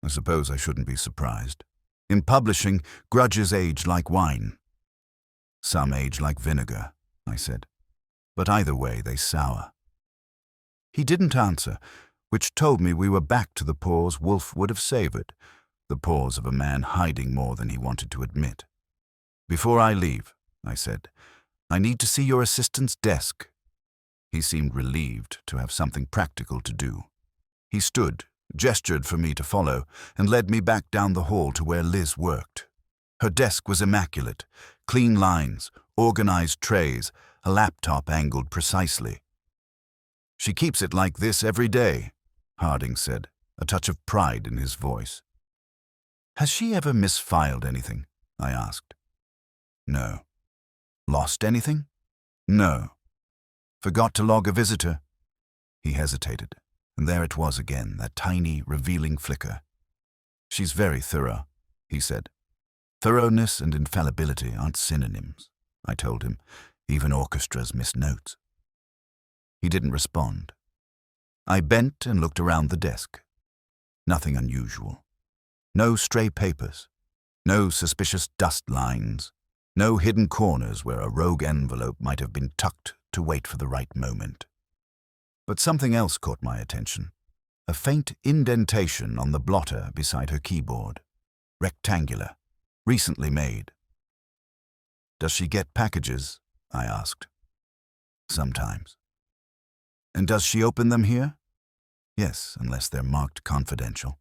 I suppose I shouldn't be surprised. In publishing, grudges age like wine. Some age like vinegar, I said. But either way, they sour. He didn't answer, which told me we were back to the pause Wolfe would have savored, the pause of a man hiding more than he wanted to admit. Before I leave, I said, I need to see your assistant's desk. He seemed relieved to have something practical to do. He stood, gestured for me to follow, and led me back down the hall to where Liz worked. Her desk was immaculate, clean lines, organized trays, a laptop angled precisely. She keeps it like this every day, Harding said, a touch of pride in his voice. Has she ever misfiled anything? I asked. No. Lost anything? No. Forgot to log a visitor? He hesitated, and there it was again, that tiny, revealing flicker. She's very thorough, he said. Thoroughness and infallibility aren't synonyms, I told him. Even orchestras miss notes. He didn't respond. I bent and looked around the desk. Nothing unusual. No stray papers. No suspicious dust lines. No hidden corners where a rogue envelope might have been tucked to wait for the right moment. But something else caught my attention. A faint indentation on the blotter beside her keyboard. Rectangular. Recently made. Does she get packages? I asked. Sometimes. And does she open them here? Yes, unless they're marked confidential.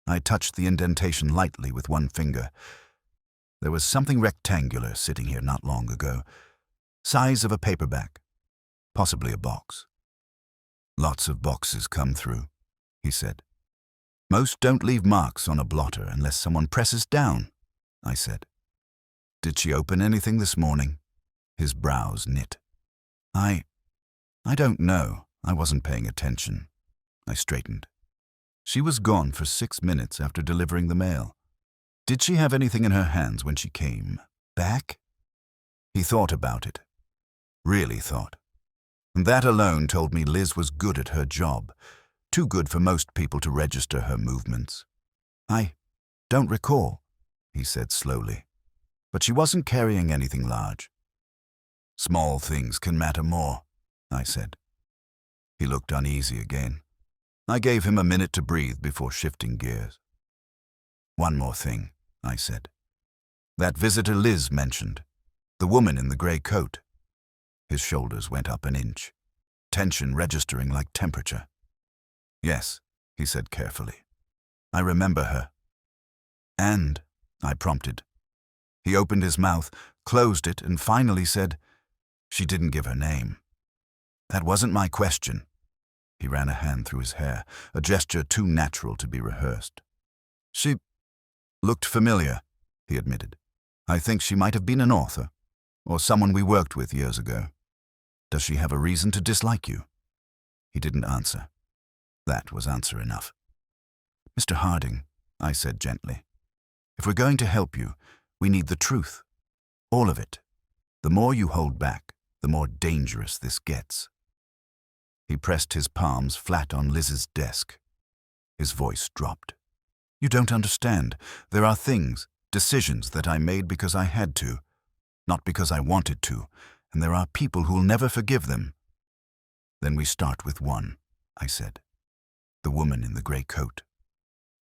I touched the indentation lightly with one finger. There was something rectangular sitting here not long ago. Size of a paperback. Possibly a box. Lots of boxes come through, he said. Most don't leave marks on a blotter unless someone presses down, I said. Did she open anything this morning? His brows knit. I don't know. I wasn't paying attention. I straightened. She was gone for 6 minutes after delivering the mail. Did she have anything in her hands when she came back? He thought about it. Really thought. And that alone told me Liz was good at her job. Too good for most people to register her movements. I don't recall, he said slowly. But she wasn't carrying anything large. Small things can matter more, I said. He looked uneasy again. I gave him a minute to breathe before shifting gears. One more thing, I said. That visitor Liz mentioned, the woman in the grey coat. His shoulders went up an inch, tension registering like temperature. Yes, he said carefully. I remember her. And, I prompted. He opened his mouth, closed it, and finally said, she didn't give her name. That wasn't my question. He ran a hand through his hair, a gesture too natural to be rehearsed. She looked familiar, he admitted. I think she might have been an author, or someone we worked with years ago. Does she have a reason to dislike you? He didn't answer. That was answer enough. Mr. Harding, I said gently, if we're going to help you, we need the truth. All of it. The more you hold back, the more dangerous this gets. He pressed his palms flat on Liz's desk. His voice dropped. You don't understand. There are things, decisions that I made because I had to, not because I wanted to, and there are people who'll never forgive them. Then we start with one, I said. The woman in the grey coat.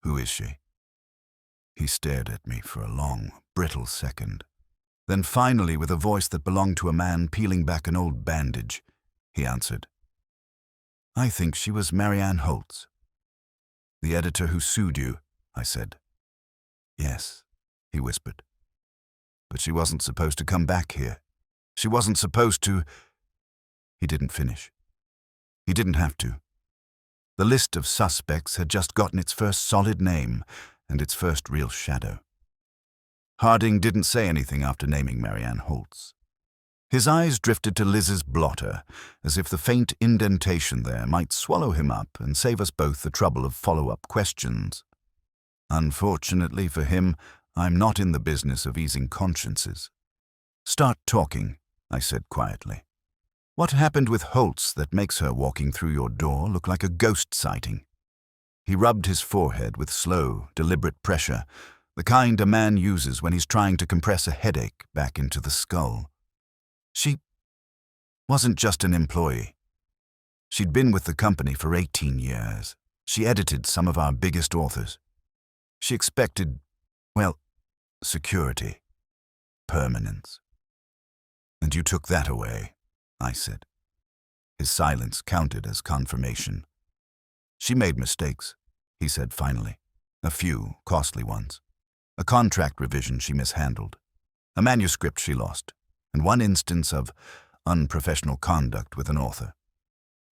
Who is she? He stared at me for a long, brittle second. Then finally, with a voice that belonged to a man peeling back an old bandage, he answered. I think she was Marianne Holtz. The editor who sued you, I said. Yes, he whispered. But she wasn't supposed to come back here. She wasn't supposed to. He didn't finish. He didn't have to. The list of suspects had just gotten its first solid name and its first real shadow. Harding didn't say anything after naming Marianne Holtz. His eyes drifted to Liz's blotter, as if the faint indentation there might swallow him up and save us both the trouble of follow-up questions. Unfortunately for him, I'm not in the business of easing consciences. Start talking, I said quietly. What happened with Holtz that makes her walking through your door look like a ghost sighting? He rubbed his forehead with slow, deliberate pressure, the kind a man uses when he's trying to compress a headache back into the skull. She wasn't just an employee. She'd been with the company for 18 years. She edited some of our biggest authors. She expected, well, security, permanence. And you took that away, I said. His silence counted as confirmation. She made mistakes, he said finally. A few costly ones. A contract revision she mishandled. A manuscript she lost. And one instance of unprofessional conduct with an author.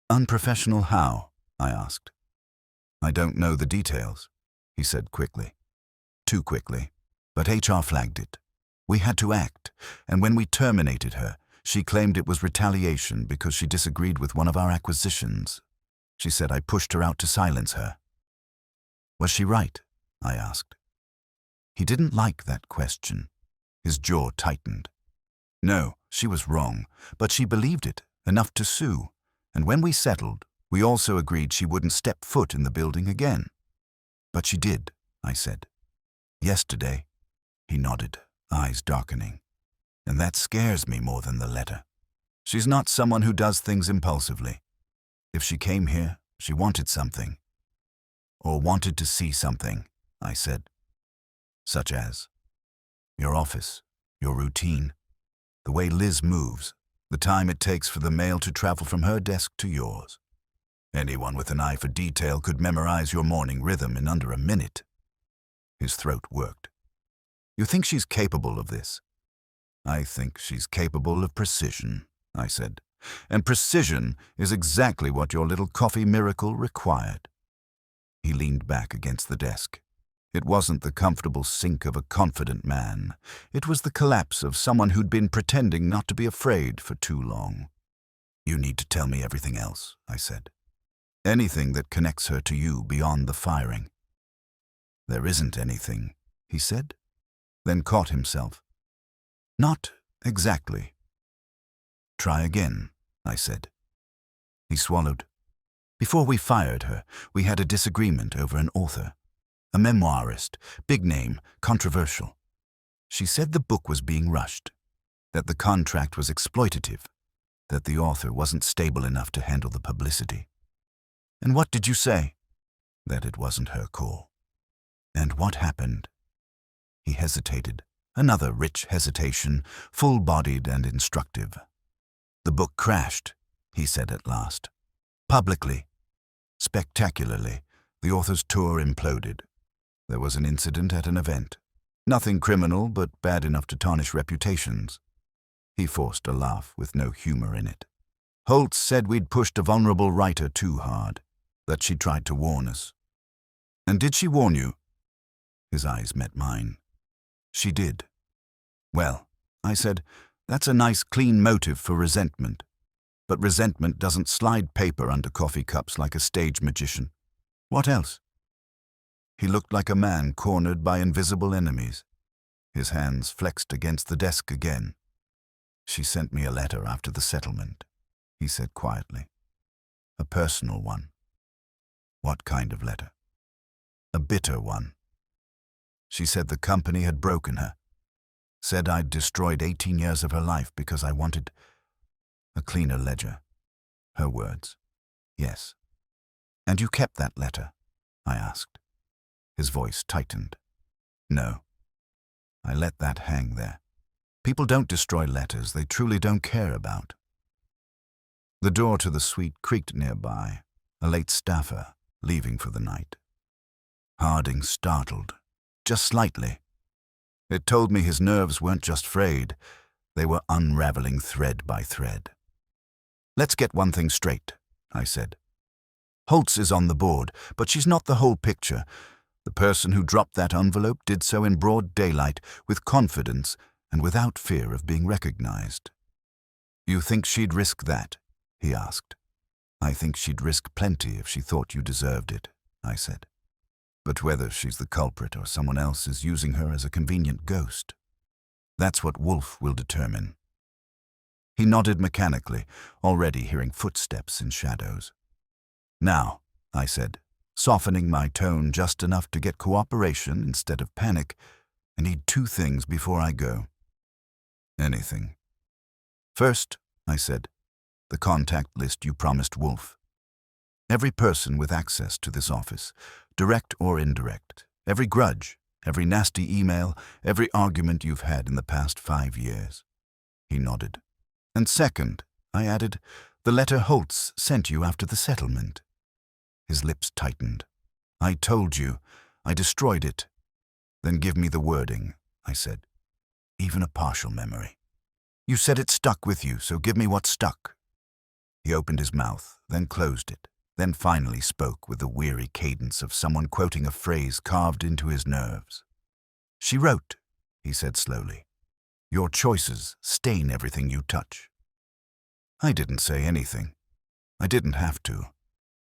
Unprofessional how? I asked. I don't know the details, he said quickly. Too quickly. But HR flagged it. We had to act, and when we terminated her, she claimed it was retaliation because she disagreed with one of our acquisitions. She said I pushed her out to silence her. Was she right? I asked. He didn't like that question. His jaw tightened. No, she was wrong, but she believed it, enough to sue, and when we settled, we also agreed she wouldn't step foot in the building again. But she did, I said. Yesterday, he nodded, eyes darkening. And that scares me more than the letter. She's not someone who does things impulsively. If she came here, she wanted something. Or wanted to see something, I said. Such as your office, your routine, the way Liz moves, the time it takes for the mail to travel from her desk to yours. Anyone with an eye for detail could memorize your morning rhythm in under a minute. His throat worked. You think she's capable of this? I think she's capable of precision, I said. And precision is exactly what your little coffee miracle required. He leaned back against the desk. It wasn't the comfortable sink of a confident man. It was the collapse of someone who'd been pretending not to be afraid for too long. You need to tell me everything else, I said. Anything that connects her to you beyond the firing. There isn't anything, he said, then caught himself. Not exactly. Try again, I said. He swallowed. Before we fired her, we had a disagreement over an author. A memoirist, big name, controversial. She said the book was being rushed, that the contract was exploitative, that the author wasn't stable enough to handle the publicity. And what did you say? That it wasn't her call. And what happened? He hesitated, another rich hesitation, full-bodied and instructive. The book crashed, he said at last. Publicly. Spectacularly, the author's tour imploded. There was an incident at an event. Nothing criminal, but bad enough to tarnish reputations. He forced a laugh with no humor in it. Holtz said we'd pushed a vulnerable writer too hard, that she tried to warn us. And did she warn you? His eyes met mine. She did. Well, I said, that's a nice clean motive for resentment. But resentment doesn't slide paper under coffee cups like a stage magician. What else? He looked like a man cornered by invisible enemies. His hands flexed against the desk again. She sent me a letter after the settlement, he said quietly. A personal one. What kind of letter? A bitter one. She said the company had broken her. Said I'd destroyed 18 years of her life because I wanted a cleaner ledger. Her words. Yes. And you kept that letter? I asked. His voice tightened. No. I let that hang there. People don't destroy letters they truly don't care about. The door to the suite creaked nearby, a late staffer leaving for the night. Harding startled, just slightly. It told me his nerves weren't just frayed, they were unraveling thread by thread. Let's get one thing straight, I said. Holtz is on the board, but she's not the whole picture. The person who dropped that envelope did so in broad daylight, with confidence and without fear of being recognized. You think she'd risk that? He asked. I think she'd risk plenty if she thought you deserved it, I said. But whether she's the culprit or someone else is using her as a convenient ghost, that's what Wolfe will determine. He nodded mechanically, already hearing footsteps in shadows. Now, I said, softening my tone just enough to get cooperation instead of panic, I need 2 things before I go. Anything. First, I said, the contact list you promised Wolfe. Every person with access to this office, direct or indirect, every grudge, every nasty email, every argument you've had in the past 5 years. He nodded. And second, I added, the letter Holtz sent you after the settlement. His lips tightened. I told you. I destroyed it. Then give me the wording, I said. Even a partial memory. You said it stuck with you, so give me what stuck. He opened his mouth, then closed it, then finally spoke with the weary cadence of someone quoting a phrase carved into his nerves. She wrote, he said slowly. Your choices stain everything you touch. I didn't say anything. I didn't have to.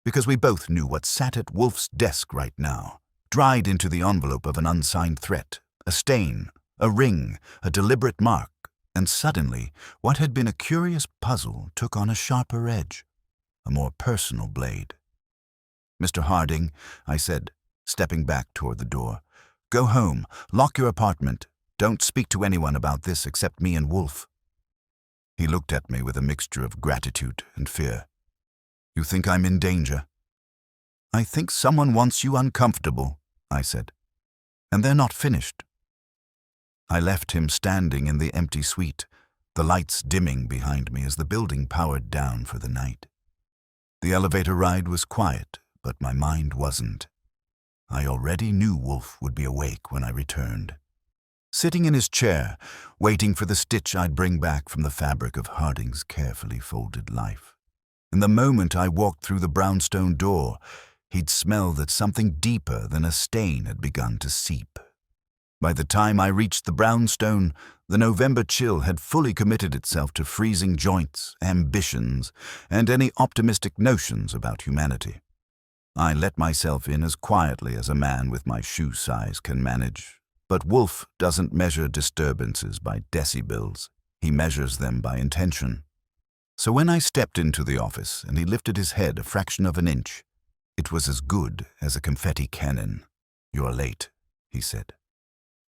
Because we both knew what sat at Wolfe's desk right now, dried into the envelope of an unsigned threat, a stain, a ring, a deliberate mark, and suddenly what had been a curious puzzle took on a sharper edge, a more personal blade. Mr. Harding, I said, stepping back toward the door, go home, lock your apartment. Don't speak to anyone about this except me and Wolfe. He looked at me with a mixture of gratitude and fear. You think I'm in danger? I think someone wants you uncomfortable, I said. And they're not finished. I left him standing in the empty suite, the lights dimming behind me as the building powered down for the night. The elevator ride was quiet, but my mind wasn't. I already knew Wolfe would be awake when I returned. Sitting in his chair, waiting for the stitch I'd bring back from the fabric of Harding's carefully folded life. In the moment I walked through the brownstone door, he'd smell that something deeper than a stain had begun to seep. By the time I reached the brownstone, the November chill had fully committed itself to freezing joints, ambitions, and any optimistic notions about humanity. I let myself in as quietly as a man with my shoe size can manage. But Wolfe doesn't measure disturbances by decibels. He measures them by intention. So when I stepped into the office and he lifted his head a fraction of an inch, it was as good as a confetti cannon. You're late, he said.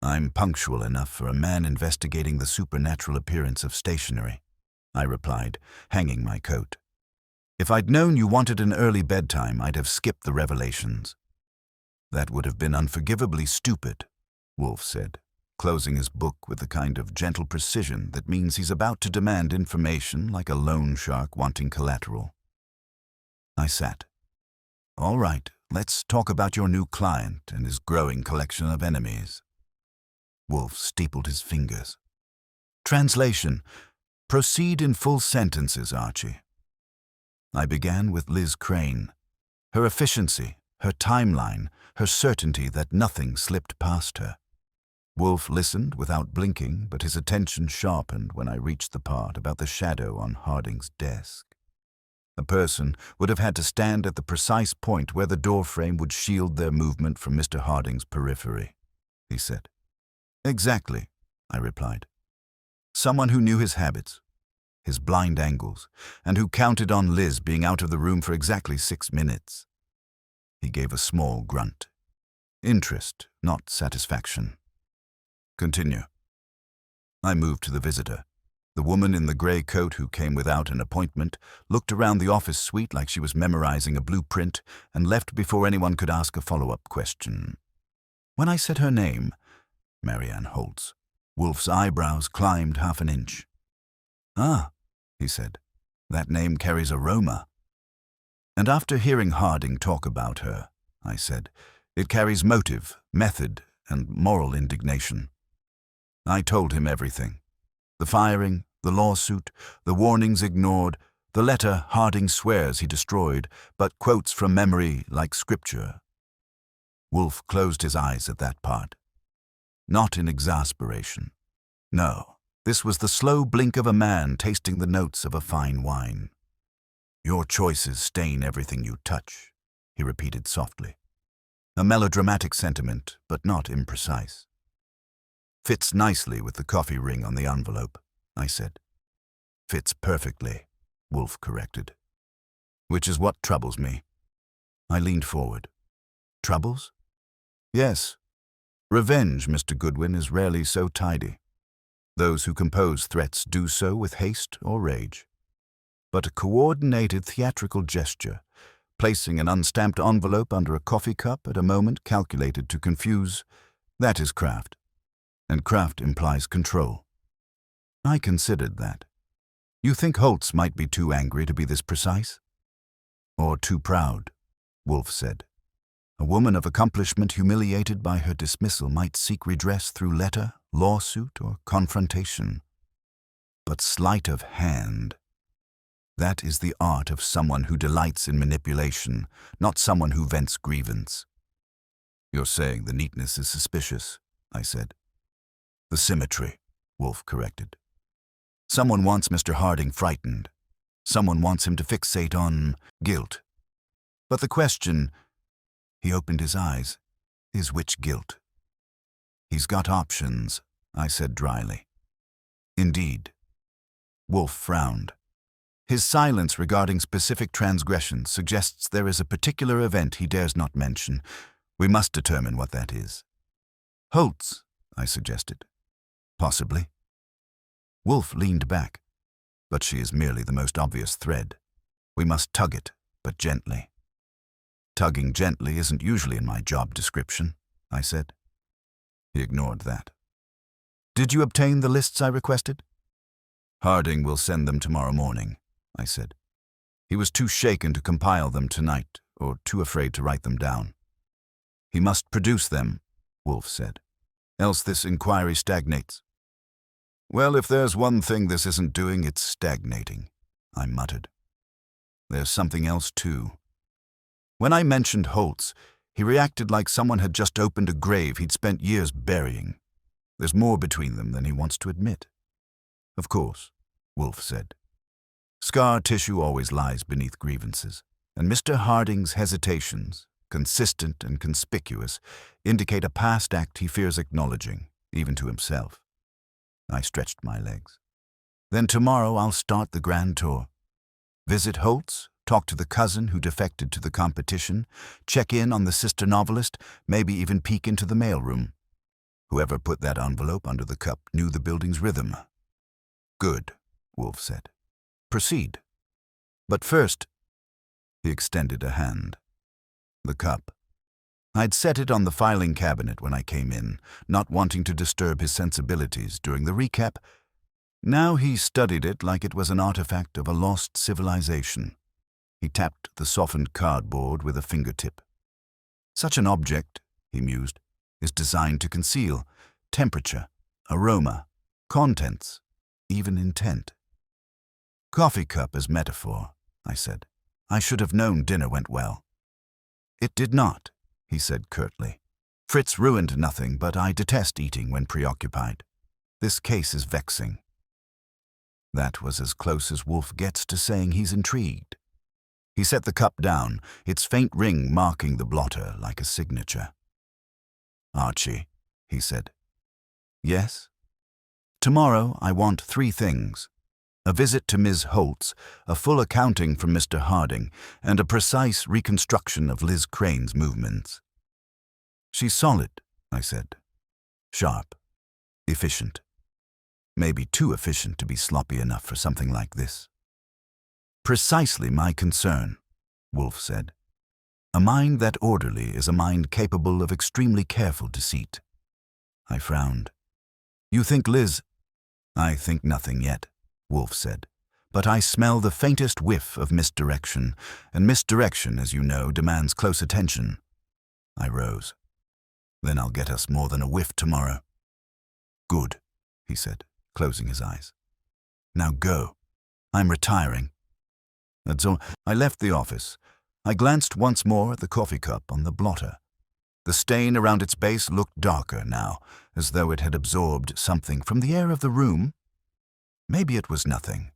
I'm punctual enough for a man investigating the supernatural appearance of stationery, I replied, hanging my coat. If I'd known you wanted an early bedtime, I'd have skipped the revelations. That would have been unforgivably stupid, Wolfe said, closing his book with the kind of gentle precision that means he's about to demand information like a loan shark wanting collateral. I sat. All right, let's talk about your new client and his growing collection of enemies. Wolfe steepled his fingers. Translation. Proceed in full sentences, Archie. I began with Liz Crane. Her efficiency, her timeline, her certainty that nothing slipped past her. Wolfe listened without blinking, but his attention sharpened when I reached the part about the shadow on Harding's desk. A person would have had to stand at the precise point where the doorframe would shield their movement from Mr. Harding's periphery, he said. Exactly, I replied. Someone who knew his habits, his blind angles, and who counted on Liz being out of the room for exactly 6 minutes. He gave a small grunt. Interest, not satisfaction. Continue. I moved to the visitor. The woman in the gray coat who came without an appointment looked around the office suite like she was memorizing a blueprint and left before anyone could ask a follow-up question. When I said her name, Marianne Holtz, Wolfe's eyebrows climbed half an inch. Ah, he said, that name carries aroma. And after hearing Harding talk about her, I said, it carries motive, method, and moral indignation. I told him everything. The firing, the lawsuit, the warnings ignored, the letter Harding swears he destroyed, but quotes from memory like scripture. Wolfe closed his eyes at that part. Not in exasperation. No, This was the slow blink of a man tasting the notes of a fine wine. "Your choices stain everything you touch," he repeated softly. A melodramatic sentiment, but not imprecise. "Fits nicely with the coffee ring on the envelope," I said. "Fits perfectly," Wolfe corrected. "Which is what troubles me." I leaned forward. "Troubles?" "Yes. Revenge, Mr. Goodwin, is rarely so tidy. Those who compose threats do so with haste or rage. But a coordinated theatrical gesture, placing an unstamped envelope under a coffee cup at a moment calculated to confuse, that is craft. And craft implies control." I considered that. "You think Holtz might be too angry to be this precise?" "Or too proud," Wolfe said. "A woman of accomplishment humiliated by her dismissal might seek redress through letter, lawsuit, or confrontation. But sleight of hand, that is the art of someone who delights in manipulation, not someone who vents grievance." "You're saying the neatness is suspicious," I said. "The symmetry," Wolfe corrected. "Someone wants Mr. Harding frightened. Someone wants him to fixate on guilt. But the question," he opened his eyes, "is which guilt?" "He's got options," I said dryly. "Indeed." Wolfe frowned. His silence regarding specific transgressions suggests there is a particular event he dares not mention. We must determine what that is. "Holtz," I suggested. "Possibly." Wolfe leaned back. "But she is merely the most obvious thread. We must tug it, but gently." "Tugging gently isn't usually in my job description," I said. He ignored that. "Did you obtain the lists I requested?" "Harding will send them tomorrow morning," I said. He was too shaken to compile them tonight, or too afraid to write them down. "He must produce them," Wolfe said. "Else this inquiry stagnates." "Well, if there's one thing this isn't doing, it's stagnating," I muttered. "There's something else, too." When I mentioned Holtz, he reacted like someone had just opened a grave he'd spent years burying. "There's more between them than he wants to admit." "Of course," Wolfe said. "Scar tissue always lies beneath grievances, and Mr. Harding's hesitations, consistent and conspicuous, indicate a past act he fears acknowledging, even to himself." I stretched my legs. "Then tomorrow I'll start the grand tour. Visit Holtz, talk to the cousin who defected to the competition, check in on the sister novelist, maybe even peek into the mailroom. Whoever put that envelope under the cup knew the building's rhythm." "Good," Wolfe said. "Proceed. But first," he extended a hand. The cup. I'd set it on the filing cabinet when I came in, not wanting to disturb his sensibilities during the recap. Now he studied it like it was an artifact of a lost civilization. He tapped the softened cardboard with a fingertip. "Such an object," he mused, "is designed to conceal temperature, aroma, contents, even intent." "Coffee cup as metaphor," I said. "I should have known dinner went well." "It did not," he said curtly. "Fritz ruined nothing, but I detest eating when preoccupied. This case is vexing." That was as close as Wolfe gets to saying he's intrigued. He set the cup down, its faint ring marking the blotter like a signature. "Archie," he said. "Yes?" "Tomorrow I want 3 things. A visit to Ms. Holtz, a full accounting from Mr. Harding, and a precise reconstruction of Liz Crane's movements." "She's solid," I said. "Sharp. Efficient. Maybe too efficient to be sloppy enough for something like this." "Precisely my concern," Wolfe said. "A mind that orderly is a mind capable of extremely careful deceit." I frowned. "You think Liz—" "I think nothing yet," Wolfe said. "But I smell the faintest whiff of misdirection, and misdirection, as you know, demands close attention." I rose. "Then I'll get us more than a whiff tomorrow." "Good," he said, closing his eyes. "Now go. I'm retiring." That's all. I left the office. I glanced once more at the coffee cup on the blotter. The stain around its base looked darker now, as though it had absorbed something from the air of the room, Maybe it was nothing.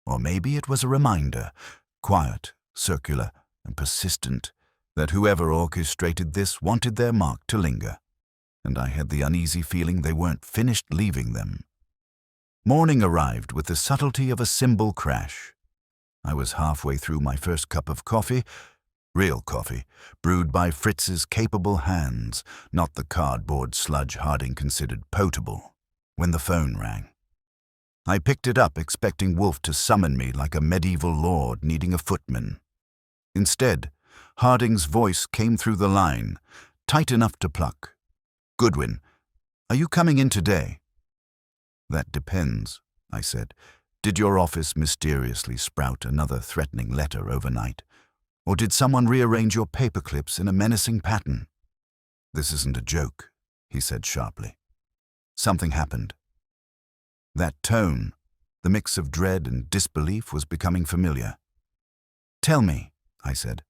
Or maybe it was a reminder, quiet, circular, and persistent, that whoever orchestrated this wanted their mark to linger, and I had the uneasy feeling they weren't finished leaving them. Morning arrived with the subtlety of a cymbal crash. I was halfway through my first cup of coffee, real coffee, brewed by Fritz's capable hands, not the cardboard sludge Harding considered potable, when the phone rang. I picked it up expecting Wolfe to summon me like a medieval lord needing a footman. Instead, Harding's voice came through the line, tight enough to pluck. "Goodwin, are you coming in today?" "That depends," I said. "Did your office mysteriously sprout another threatening letter overnight? Or did someone rearrange your paperclips in a menacing pattern?" "This isn't a joke," he said sharply. "Something happened." That tone, the mix of dread and disbelief, was becoming familiar. "Tell me," I said.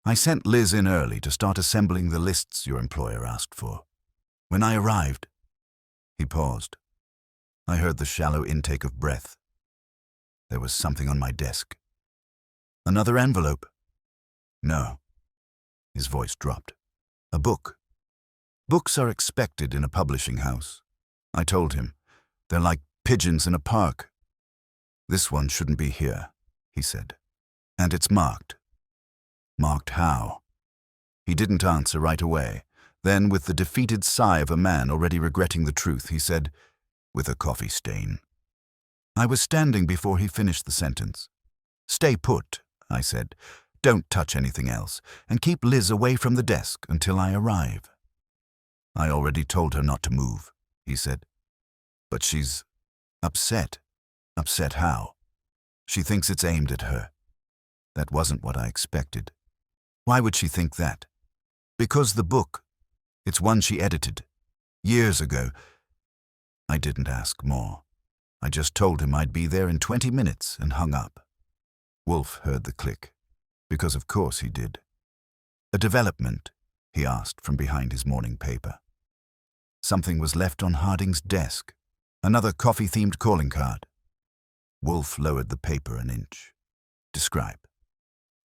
"I sent Liz in early to start assembling the lists your employer asked for. When I arrived—" He paused. I heard the shallow intake of breath. There was something on my desk. "Another envelope?" "No." His voice dropped. "A book. Books are expected in a publishing house." I told him. "They're like pigeons in a park." "This one shouldn't be here," he said. "And it's marked." "Marked how?" He didn't answer right away. Then, with the defeated sigh of a man already regretting the truth, he said, "With a coffee stain." I was standing before he finished the sentence. "Stay put," I said. "Don't touch anything else, and keep Liz away from the desk until I arrive." "I already told her not to move," he said. "But she's upset." "Upset how?" "She thinks it's aimed at her." That wasn't what I expected. "Why would she think that?" "Because the book, it's one she edited. Years ago." I didn't ask more. I just told him I'd be there in 20 minutes and hung up. Wolfe heard the click, because of course he did. "A development?" he asked from behind his morning paper. Something was left on Harding's desk. Another coffee-themed calling card. Wolfe lowered the paper an inch. "Describe."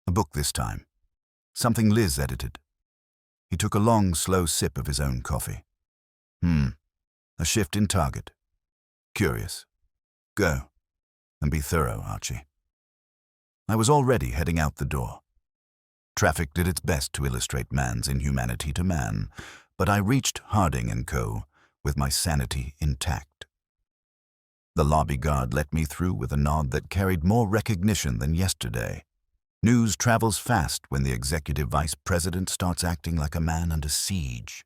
"A book this time. Something Liz edited." He took a long, slow sip of his own coffee. A shift in target. Curious. Go. And be thorough, Archie." I was already heading out the door. Traffic did its best to illustrate man's inhumanity to man, but I reached Harding & Co. with my sanity intact. The lobby guard let me through with a nod that carried more recognition than yesterday. News travels fast when the executive vice president starts acting like a man under siege.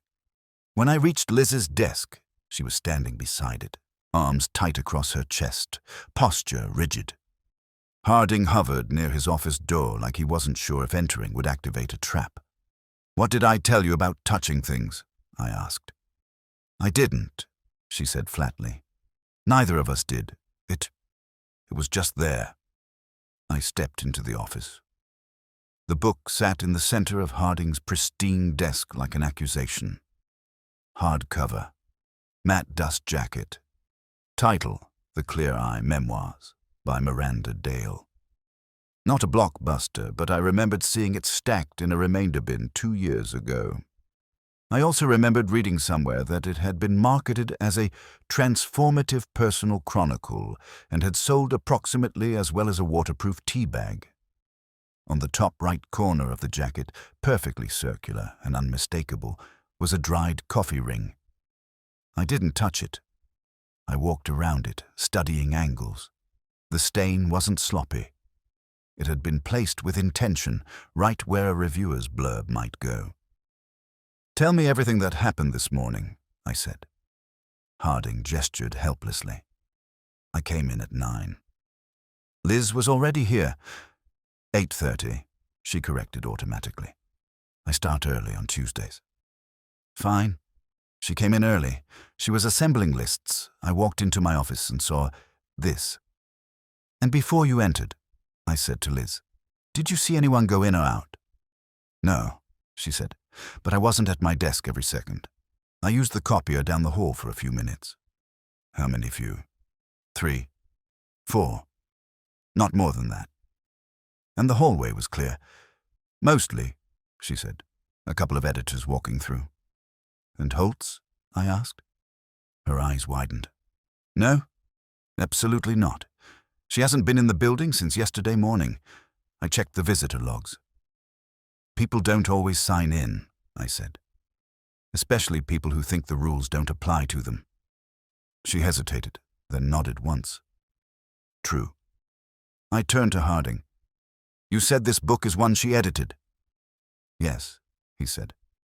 When I reached Liz's desk, she was standing beside it, arms tight across her chest, posture rigid. Harding hovered near his office door like he wasn't sure if entering would activate a trap. "What did I tell you about touching things?" I asked. "I didn't," she said flatly. "Neither of us did. It was just there." I stepped into the office. The book sat in the center of Harding's pristine desk like an accusation. Hardcover. Matte dust jacket. Title, The Clear Eye Memoirs, by Miranda Dale. Not a blockbuster, but I remembered seeing it stacked in a remainder bin 2 years ago. I also remembered reading somewhere that it had been marketed as a transformative personal chronicle and had sold approximately as well as a waterproof tea bag. On the top right corner of the jacket, perfectly circular and unmistakable, was a dried coffee ring. I didn't touch it. I walked around it, studying angles. The stain wasn't sloppy. It had been placed with intention, right where a reviewer's blurb might go. "Tell me everything that happened this morning," I said. Harding gestured helplessly. I came in at 9. Liz was already here. 8:30, she corrected automatically. "I start early on Tuesdays." "Fine." She came in early. She was assembling lists. I walked into my office and saw this. "And before you entered," I said to Liz, "did you see anyone go in or out?" "No," she said, "but I wasn't at my desk every second. I used the copier down the hall for a few minutes." "How many few?" "3. 4. Not more than that. And the hallway was clear. Mostly, she said, a couple of editors walking through. And Holtz? I asked. Her eyes widened. No, absolutely not. She hasn't been in the building since yesterday morning. I checked the visitor logs. People don't always sign in, I said. Especially people who think the rules don't apply to them. She hesitated, then nodded once. True. I turned to Harding. You said this book is one she edited? Yes, he said.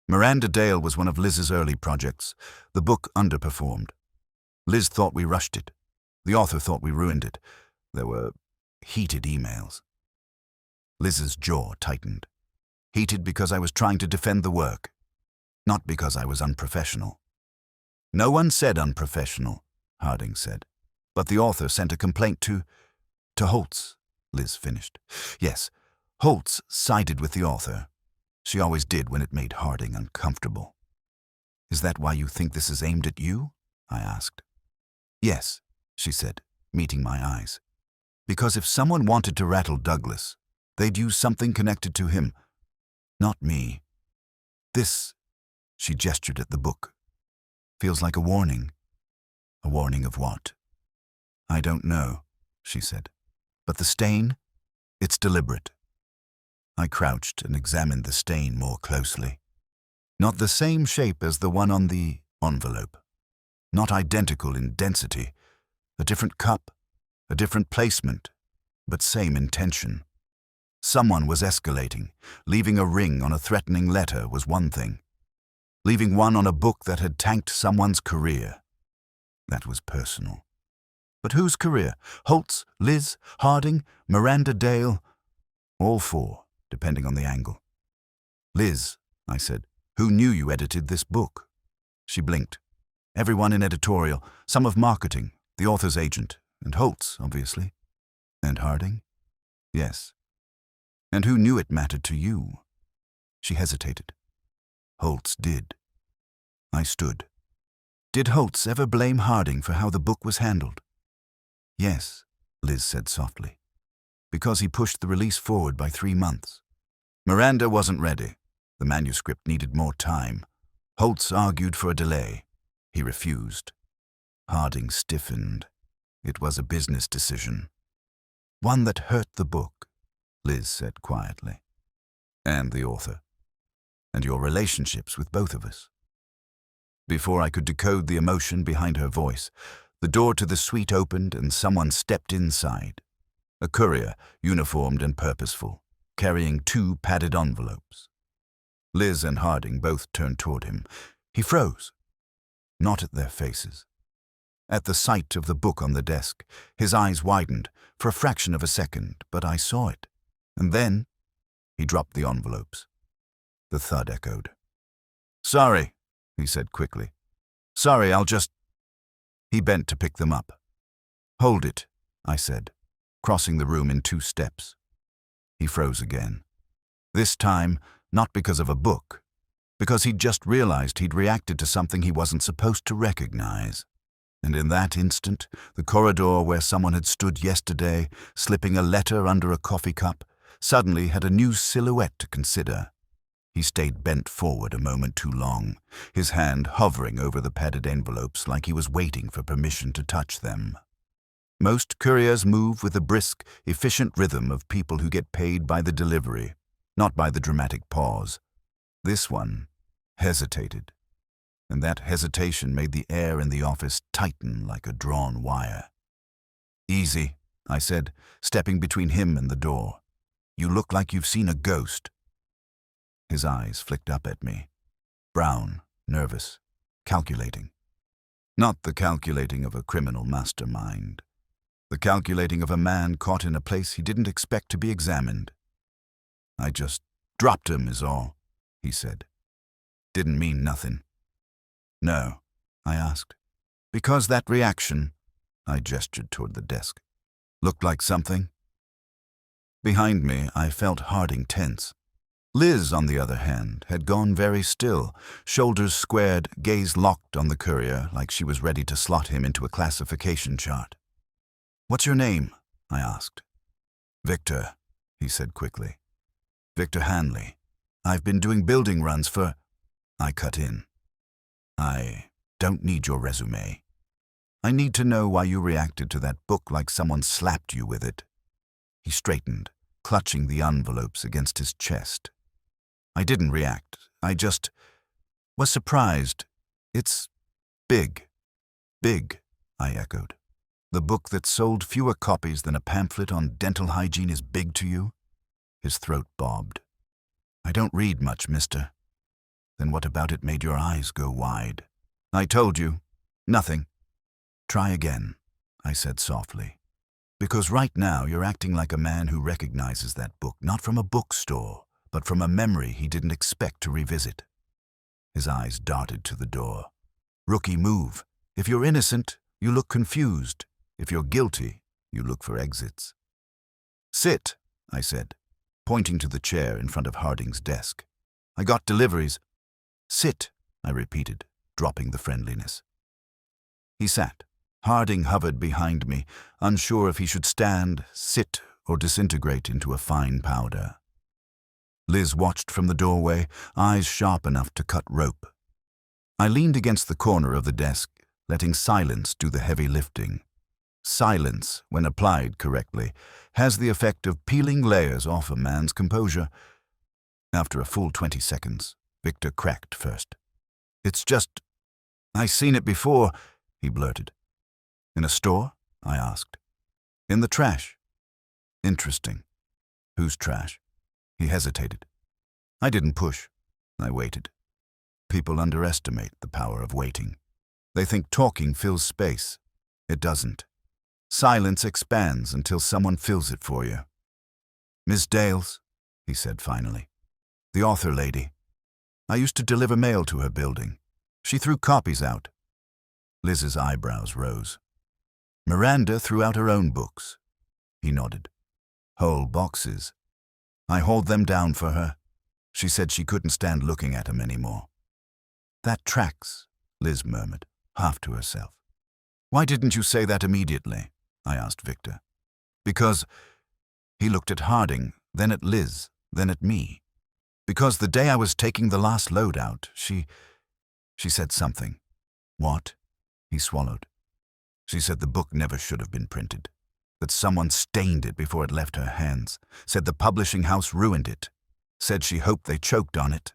Miranda Dale was one of Liz's early projects. The book underperformed. Liz thought we rushed it. The author thought we ruined it. There were heated emails. Liz's jaw tightened. Heated because I was trying to defend the work, not because I was unprofessional. No one said unprofessional, Harding said. But the author sent a complaint to Holtz, Liz finished. Yes, Holtz sided with the author. She always did when it made Harding uncomfortable. Is that why you think this is aimed at you? I asked. Yes, she said, meeting my eyes. Because if someone wanted to rattle Douglas, they'd use something connected to him, not me. This, she gestured at the book, feels like a warning. A warning of what? I don't know, she said. But the stain, it's deliberate. I crouched and examined the stain more closely. Not the same shape as the one on the envelope. Not identical in density. A different cup, a different placement, but same intention. Someone was escalating. Leaving a ring on a threatening letter was one thing. Leaving one on a book that had tanked someone's career. That was personal. But whose career? Holtz, Liz, Harding, Miranda Dale? All four, depending on the angle. Liz, I said, who knew you edited this book? She blinked. Everyone in editorial, some of marketing, the author's agent, and Holtz, obviously. And Harding? Yes. And who knew it mattered to you? She hesitated. Holtz did. I stood. Did Holtz ever blame Harding for how the book was handled? Yes, Liz said softly. Because he pushed the release forward by 3 months. Miranda wasn't ready. The manuscript needed more time. Holtz argued for a delay. He refused. Harding stiffened. It was a business decision. One that hurt the book, Liz said quietly. And the author. And your relationships with both of us. Before I could decode the emotion behind her voice, the door to the suite opened and someone stepped inside. A courier, uniformed and purposeful, carrying 2 padded envelopes. Liz and Harding both turned toward him. He froze. Not at their faces. At the sight of the book on the desk, his eyes widened for a fraction of a second, but I saw it. And then he dropped the envelopes. The thud echoed. Sorry, he said quickly. Sorry, I'll just... He bent to pick them up. Hold it, I said, crossing the room in 2 steps. He froze again. This time, not because of a book, because he'd just realized he'd reacted to something he wasn't supposed to recognize. And in that instant, the corridor where someone had stood yesterday, slipping a letter under a coffee cup, suddenly had a new silhouette to consider. He stayed bent forward a moment too long, his hand hovering over the padded envelopes like he was waiting for permission to touch them. Most couriers move with the brisk, efficient rhythm of people who get paid by the delivery, not by the dramatic pause. This one hesitated, and that hesitation made the air in the office tighten like a drawn wire. Easy, I said, stepping between him and the door. You look like you've seen a ghost. His eyes flicked up at me. Brown, nervous, calculating. Not the calculating of a criminal mastermind. The calculating of a man caught in a place he didn't expect to be examined. I just dropped him is all, he said. Didn't mean nothing. No, I asked. Because that reaction, I gestured toward the desk, looked like something. Behind me, I felt Harding tense. Liz, on the other hand, had gone very still, shoulders squared, gaze locked on the courier like she was ready to slot him into a classification chart. "What's your name?" I asked. "Victor," he said quickly. "Victor Hanley. I've been doing building runs for—" I cut in. "I don't need your resume. I need to know why you reacted to that book like someone slapped you with it." He straightened, clutching the envelopes against his chest. "I didn't react. I just was surprised. It's big." "Big," I echoed. "The book that sold fewer copies than a pamphlet on dental hygiene is big to you?" His throat bobbed. "I don't read much, mister." "Then what about it made your eyes go wide?" "I told you. Nothing." "Try again," I said softly. "Because right now you're acting like a man who recognizes that book, not from a bookstore, but from a memory he didn't expect to revisit." His eyes darted to the door. "Rookie move. If you're innocent, you look confused. If you're guilty, you look for exits." "Sit," I said, pointing to the chair in front of Harding's desk. "I got deliveries." "Sit," I repeated, dropping the friendliness. He sat. Harding hovered behind me, unsure if he should stand, sit, or disintegrate into a fine powder. Liz watched from the doorway, eyes sharp enough to cut rope. I leaned against the corner of the desk, letting silence do the heavy lifting. Silence, when applied correctly, has the effect of peeling layers off a man's composure. After a full 20 seconds, Victor cracked first. "It's just, I seen it before," he blurted. "In a store?" I asked. "In the trash." "Interesting. Whose trash?" He hesitated. I didn't push. I waited. People underestimate the power of waiting. They think talking fills space. It doesn't. Silence expands until someone fills it for you. "Miss Dale's," he said finally. "The author lady. I used to deliver mail to her building. She threw copies out." Liz's eyebrows rose. "Miranda threw out her own books." He nodded. "Whole boxes. I hauled them down for her. She said she couldn't stand looking at them anymore." "That tracks," Liz murmured, half to herself. "Why didn't you say that immediately?" I asked Victor. "Because—" He looked at Harding, then at Liz, then at me. "Because the day I was taking the last load out, she said something." "What?" He swallowed. "She said the book never should have been printed. That someone stained it before it left her hands. Said the publishing house ruined it. Said she hoped they choked on it."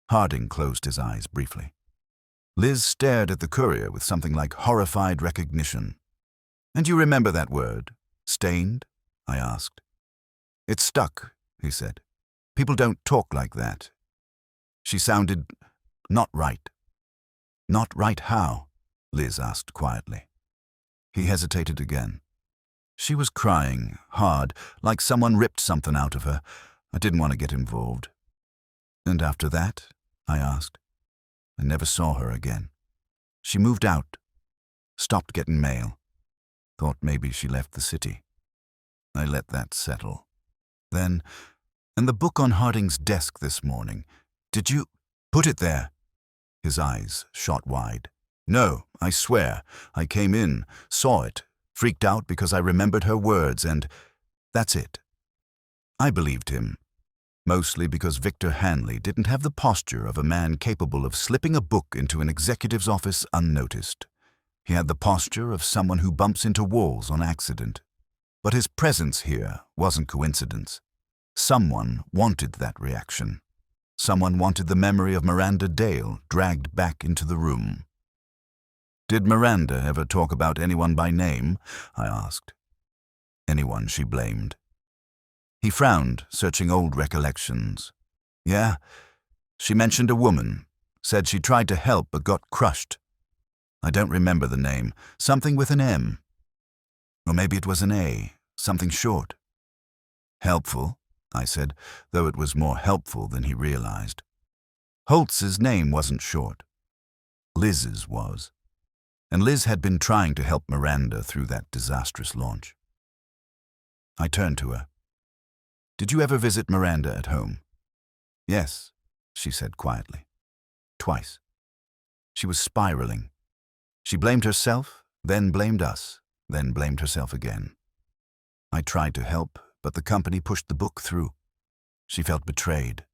Harding closed his eyes briefly. Liz stared at the courier with something like horrified recognition. "And you remember that word? Stained?" I asked. "It stuck," he said. "People don't talk like that." She sounded not right. "Not right how?" Liz asked quietly. He hesitated again. She was crying, hard, like someone ripped something out of her. I didn't want to get involved. "And after that?" I asked. "I never saw her again. She moved out, stopped getting mail. Thought maybe she left the city." I let that settle. Then, "And the book on Harding's desk this morning, did you put it there?" His eyes shot wide. "No, I swear. I came in, saw it, freaked out because I remembered her words, and that's it." I believed him, mostly because Victor Hanley didn't have the posture of a man capable of slipping a book into an executive's office unnoticed. He had the posture of someone who bumps into walls on accident. But his presence here wasn't coincidence. Someone wanted that reaction. Someone wanted the memory of Miranda Dale dragged back into the room. "Did Miranda ever talk about anyone by name?" I asked. "Anyone she blamed." He frowned, searching old recollections. "Yeah, she mentioned a woman, said she tried to help but got crushed. I don't remember the name, something with an M. Or maybe it was an A, something short." "Helpful," I said, though it was more helpful than he realized. Holtz's name wasn't short. Liz's was. And Liz had been trying to help Miranda through that disastrous launch. I turned to her. "Did you ever visit Miranda at home?" "Yes," she said quietly. "Twice." She was spiraling. She blamed herself, then blamed us, then blamed herself again. I tried to help, but the company pushed the book through. She felt betrayed,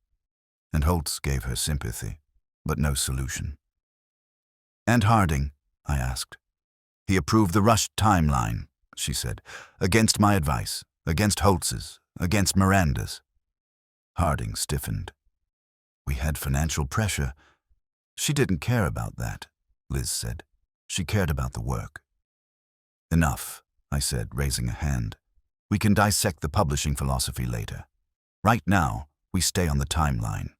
and Holtz gave her sympathy, but no solution. "And Harding?" I asked. "He approved the rushed timeline," she said, "against my advice, against Holtz's, against Miranda's." Harding stiffened. "We had financial pressure." "She didn't care about that," Liz said. "She cared about the work." "Enough," I said, raising a hand. "We can dissect the publishing philosophy later. Right now, we stay on the timeline."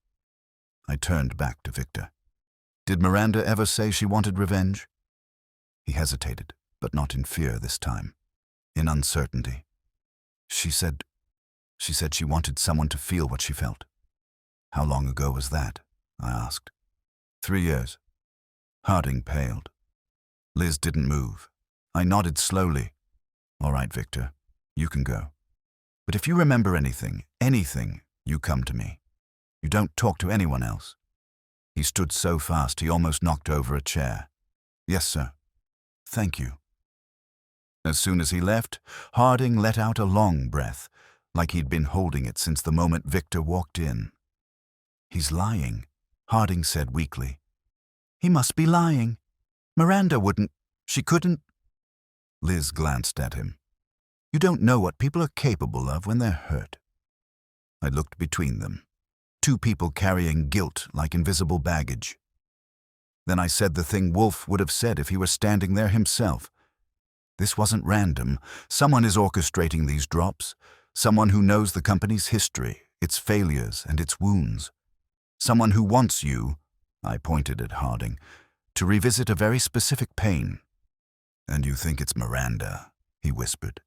I turned back to Victor. "Did Miranda ever say she wanted revenge?" He hesitated, but not in fear this time. In uncertainty. She said she wanted someone to feel what she felt." "How long ago was that?" I asked. 3 years. Harding paled. Liz didn't move. I nodded slowly. "All right, Victor, you can go. But if you remember anything, you come to me. You don't talk to anyone else." He stood so fast he almost knocked over a chair. "Yes, sir. Thank you." As soon as he left, Harding let out a long breath, like he'd been holding it since the moment Victor walked in. "He's lying," Harding said weakly. "He must be lying. Miranda wouldn't. She couldn't." Liz glanced at him. "You don't know what people are capable of when they're hurt." I looked between them. Two people carrying guilt like invisible baggage. Then I said the thing Wolfe would have said if he were standing there himself. "This wasn't random. Someone is orchestrating these drops. Someone who knows the company's history, its failures and its wounds. Someone who wants you," I pointed at Harding, "to revisit a very specific pain." "And you think it's Miranda?" he whispered.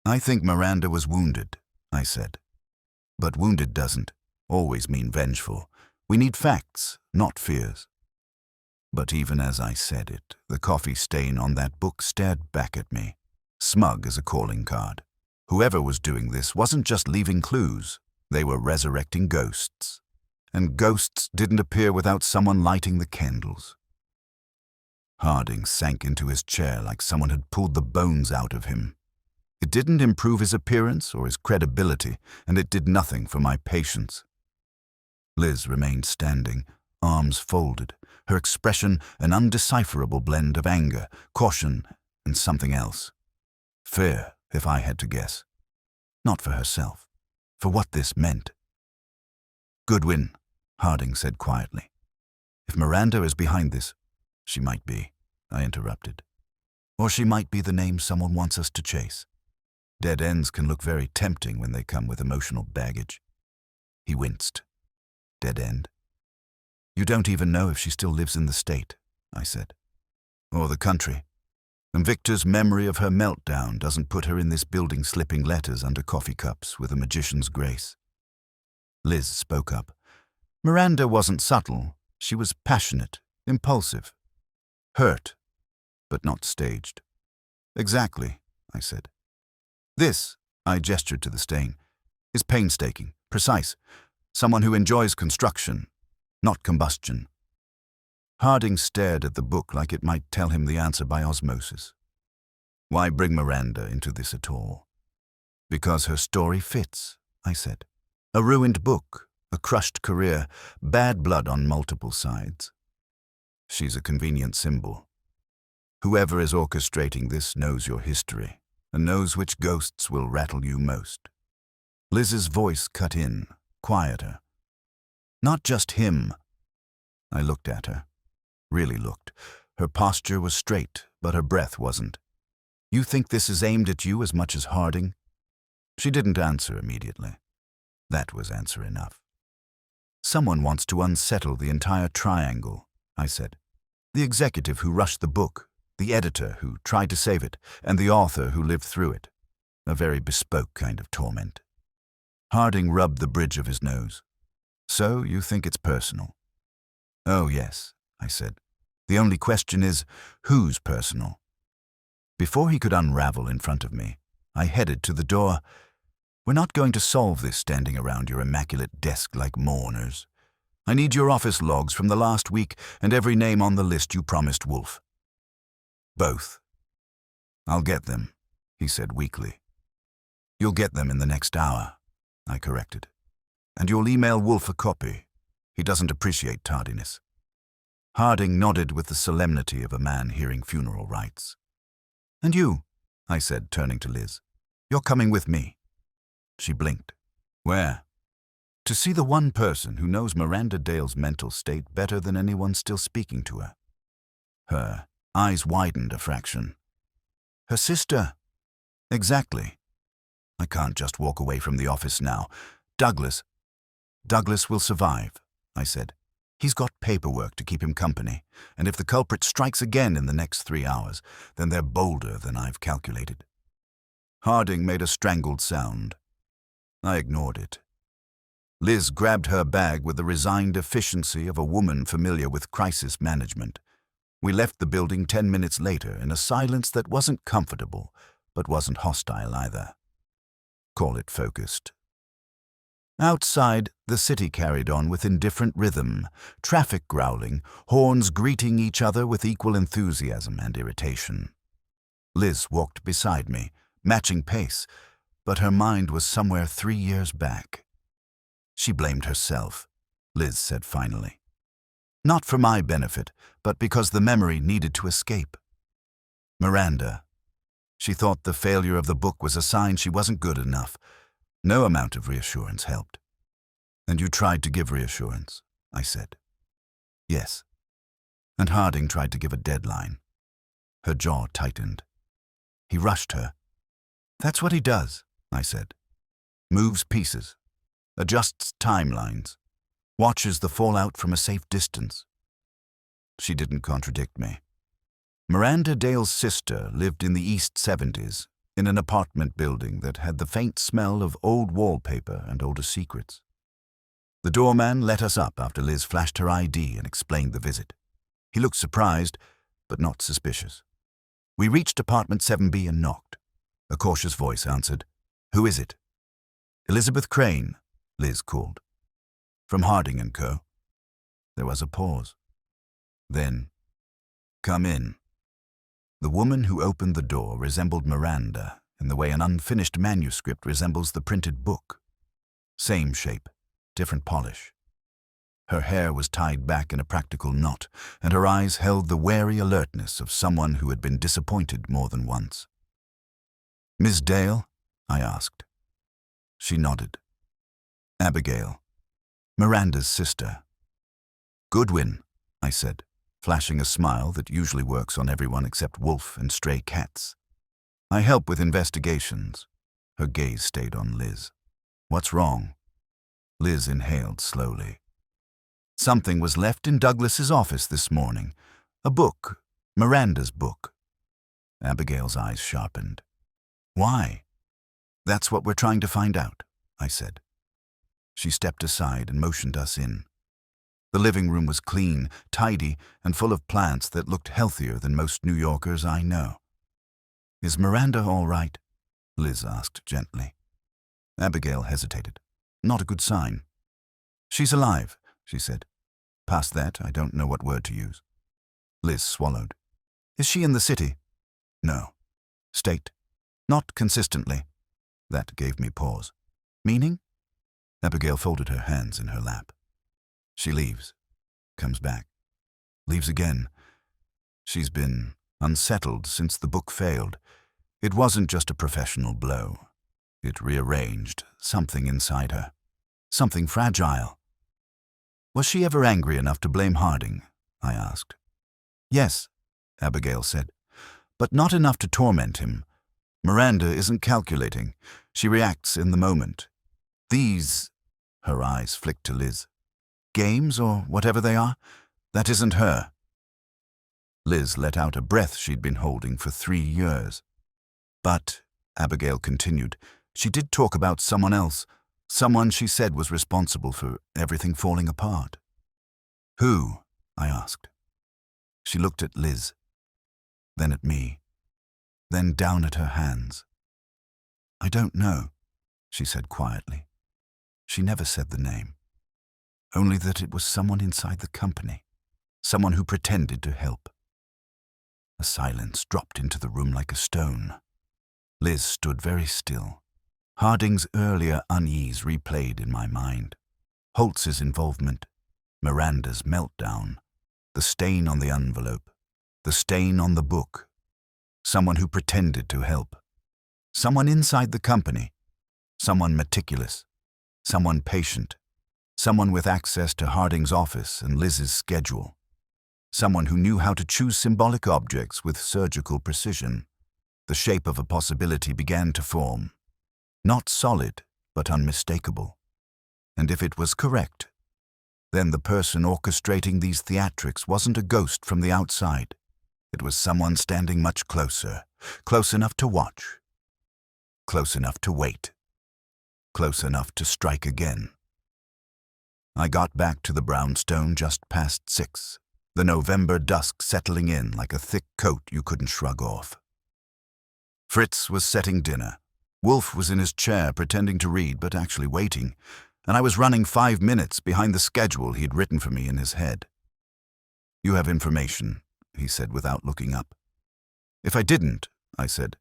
"I think Miranda was wounded," I said. "But wounded doesn't always mean vengeful. We need facts, not fears." But even as I said it, the coffee stain on that book stared back at me, smug as a calling card. Whoever was doing this wasn't just leaving clues, they were resurrecting ghosts. And ghosts didn't appear without someone lighting the candles. Harding sank into his chair like someone had pulled the bones out of him. It didn't improve his appearance or his credibility, and it did nothing for my patience. Liz remained standing, arms folded, her expression an undecipherable blend of anger, caution, and something else. Fear, if I had to guess. Not for herself, for what this meant. "Goodwin," Harding said quietly. "If Miranda is behind this," "She might be," I interrupted. "Or she might be the name someone wants us to chase. Dead ends can look very tempting when they come with emotional baggage." He winced. "Dead end? You don't even know if she still lives in the state," I said. "Or the country. And Victor's memory of her meltdown doesn't put her in this building slipping letters under coffee cups with a magician's grace." Liz spoke up. "Miranda wasn't subtle. She was passionate, impulsive. Hurt, but not staged." "Exactly," I said. "This," I gestured to the stain, "is painstaking, precise. Someone who enjoys construction, not combustion." Harding stared at the book like it might tell him the answer by osmosis. "Why bring Miranda into this at all?" "Because her story fits," I said. "A ruined book, a crushed career, bad blood on multiple sides. She's a convenient symbol. Whoever is orchestrating this knows your history and knows which ghosts will rattle you most." Liz's voice cut in, quieter. "Not just him." I looked at her. Really looked. Her posture was straight, but her breath wasn't. "You think this is aimed at you as much as Harding?" She didn't answer immediately. That was answer enough. "Someone wants to unsettle the entire triangle," I said. "The executive who rushed the book, the editor who tried to save it, and the author who lived through it. A very bespoke kind of torment." Harding rubbed the bridge of his nose. "So you think it's personal?" "Oh, yes," I said. "The only question is, whose personal?" Before he could unravel in front of me, I headed to the door. "We're not going to solve this standing around your immaculate desk like mourners. I need your office logs from the last week and every name on the list you promised Wolfe." "Both." I'll get them, he said weakly. You'll get them in the next hour, I corrected. And you'll email Wolfe a copy. He doesn't appreciate tardiness. Harding nodded with the solemnity of a man hearing funeral rites. And you, I said, turning to Liz. You're coming with me. She blinked. Where? To see the one person who knows Miranda Dale's mental state better than anyone still speaking to her. Her eyes widened a fraction. Her sister. Exactly. I can't just walk away from the office now. Douglas will survive, I said. He's got paperwork to keep him company, and if the culprit strikes again in the next 3 hours, then they're bolder than I've calculated. Harding made a strangled sound. I ignored it. Liz grabbed her bag with the resigned efficiency of a woman familiar with crisis management. We left the building 10 minutes later in a silence that wasn't comfortable, but wasn't hostile either. Call it focused. Outside, the city carried on with indifferent rhythm, traffic growling, horns greeting each other with equal enthusiasm and irritation. Liz walked beside me, matching pace, but her mind was somewhere 3 years back. She blamed herself, Liz said finally. Not for my benefit, but because the memory needed to escape. Miranda. She thought the failure of the book was a sign she wasn't good enough. No amount of reassurance helped. And you tried to give reassurance, I said. Yes. And Harding tried to give a deadline. Her jaw tightened. He rushed her. That's what he does, I said. Moves pieces. Adjusts timelines. Watches the fallout from a safe distance. She didn't contradict me. Miranda Dale's sister lived in the East 70s, in an apartment building that had the faint smell of old wallpaper and older secrets. The doorman let us up after Liz flashed her ID and explained the visit. He looked surprised, but not suspicious. We reached apartment 7B and knocked. A cautious voice answered, "Who is it?" "Elizabeth Crane," Liz called. "From Harding & Co." There was a pause. Then, "Come in." The woman who opened the door resembled Miranda in the way an unfinished manuscript resembles the printed book. Same shape, different polish. Her hair was tied back in a practical knot, and her eyes held the wary alertness of someone who had been disappointed more than once. "Miss Dale?" I asked. She nodded. "Abigail. Miranda's sister." "Goodwin," I said, flashing a smile that usually works on everyone except Wolfe and stray cats. "I help with investigations." Her gaze stayed on Liz. "What's wrong?" Liz inhaled slowly. "Something was left in Douglas's office this morning. A book. Miranda's book." Abigail's eyes sharpened. "Why?" "That's what we're trying to find out," I said. She stepped aside and motioned us in. The living room was clean, tidy, and full of plants that looked healthier than most New Yorkers I know. "Is Miranda all right?" Liz asked gently. Abigail hesitated. Not a good sign. "She's alive," she said. Past that, I don't know what word to use. Liz swallowed. "Is she in the city?" "No." "State?" "Not consistently." That gave me pause. "Meaning?" Abigail folded her hands in her lap. "She leaves. Comes back. Leaves again. She's been unsettled since the book failed. It wasn't just a professional blow. It rearranged something inside her. Something fragile." "Was she ever angry enough to blame Harding?" I asked. "Yes," Abigail said, "but not enough to torment him. Miranda isn't calculating. She reacts in the moment. These," her eyes flicked to Liz, "games or whatever they are, that isn't her." Liz let out a breath she'd been holding for 3 years. "But," Abigail continued, "she did talk about someone else, someone she said was responsible for everything falling apart." "Who?" I asked. She looked at Liz, then at me, then down at her hands. "I don't know," she said quietly. She never said the name. Only that it was someone inside the company, someone who pretended to help. A silence dropped into the room like a stone. Liz stood very still. Harding's earlier unease replayed in my mind. Holtz's involvement, Miranda's meltdown, the stain on the envelope, the stain on the book. Someone who pretended to help. Someone inside the company. Someone meticulous. Someone patient. Someone with access to Harding's office and Liz's schedule. Someone who knew how to choose symbolic objects with surgical precision. The shape of a possibility began to form. Not solid, but unmistakable. And if it was correct, then the person orchestrating these theatrics wasn't a ghost from the outside. It was someone standing much closer, close enough to watch, close enough to wait, close enough to strike again. I got back to the brownstone just past 6, the November dusk settling in like a thick coat you couldn't shrug off. Fritz was setting dinner. Wolfe was in his chair pretending to read but actually waiting, and I was running 5 minutes behind the schedule he'd written for me in his head. "You have information," he said without looking up. "If I didn't," I said,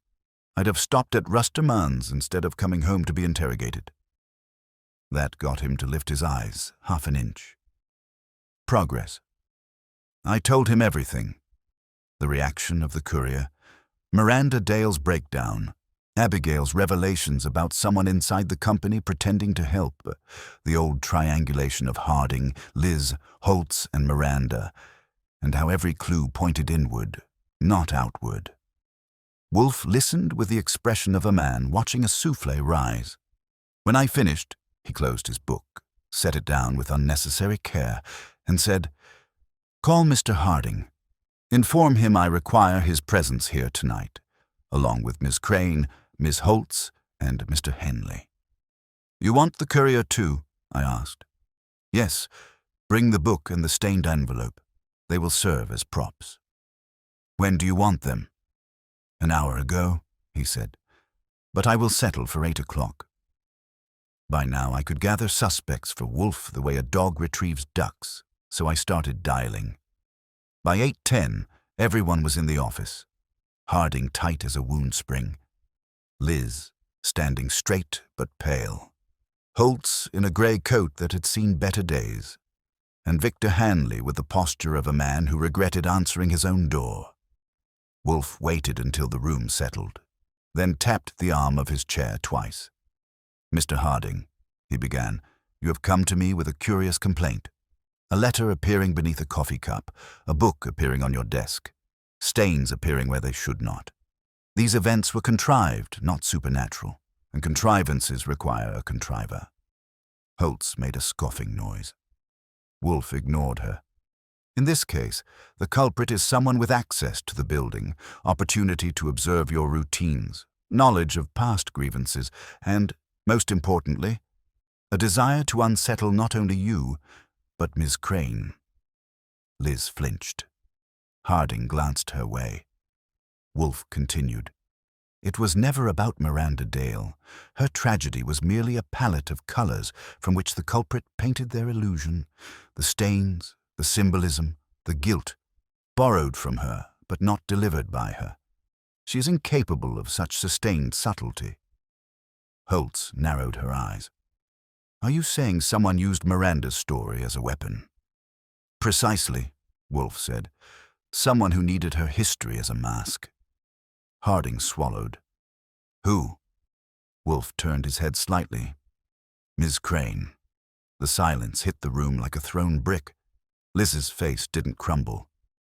"I'd have stopped at Rustermann's instead of coming home to be interrogated." That got him to lift his eyes half an inch. Progress. I told him everything. The reaction of the courier, Miranda Dale's breakdown, Abigail's revelations about someone inside the company pretending to help, the old triangulation of Harding, Liz, Holtz, and Miranda, and how every clue pointed inward, not outward. Wolfe listened with the expression of a man watching a soufflé rise. When I finished, he closed his book, set it down with unnecessary care, and said, "Call Mr. Harding. Inform him I require his presence here tonight, along with Miss Crane, Miss Holtz, and Mr. Henley." "You want the courier too?" I asked. "Yes, bring the book and the stained envelope. They will serve as props." "When do you want them?" "An hour ago," he said, "but I will settle for 8 o'clock." By now I could gather suspects for Wolfe the way a dog retrieves ducks, so I started dialing. By 8:10, everyone was in the office. Harding tight as a wound spring. Liz, standing straight but pale. Holtz in a grey coat that had seen better days. And Victor Hanley with the posture of a man who regretted answering his own door. Wolfe waited until the room settled, then tapped the arm of his chair twice. "Mr. Harding," he began, "you have come to me with a curious complaint. A letter appearing beneath a coffee cup, a book appearing on your desk, stains appearing where they should not. These events were contrived, not supernatural, and contrivances require a contriver." Holtz made a scoffing noise. Wolfe ignored her. "In this case, the culprit is someone with access to the building, opportunity to observe your routines, knowledge of past grievances, and, most importantly, a desire to unsettle not only you, but Miss Crane." Liz flinched. Harding glanced her way. Wolfe continued. "It was never about Miranda Dale. Her tragedy was merely a palette of colors from which the culprit painted their illusion, the stains, the symbolism, the guilt, borrowed from her but not delivered by her. She is incapable of such sustained subtlety." Holtz narrowed her eyes. "Are you saying someone used Miranda's story as a weapon?" "Precisely," Wolfe said. "Someone who needed her history as a mask." Harding swallowed. "Who?" Wolfe turned his head slightly. "Miss Crane." The silence hit the room like a thrown brick. Liz's face didn't crumble.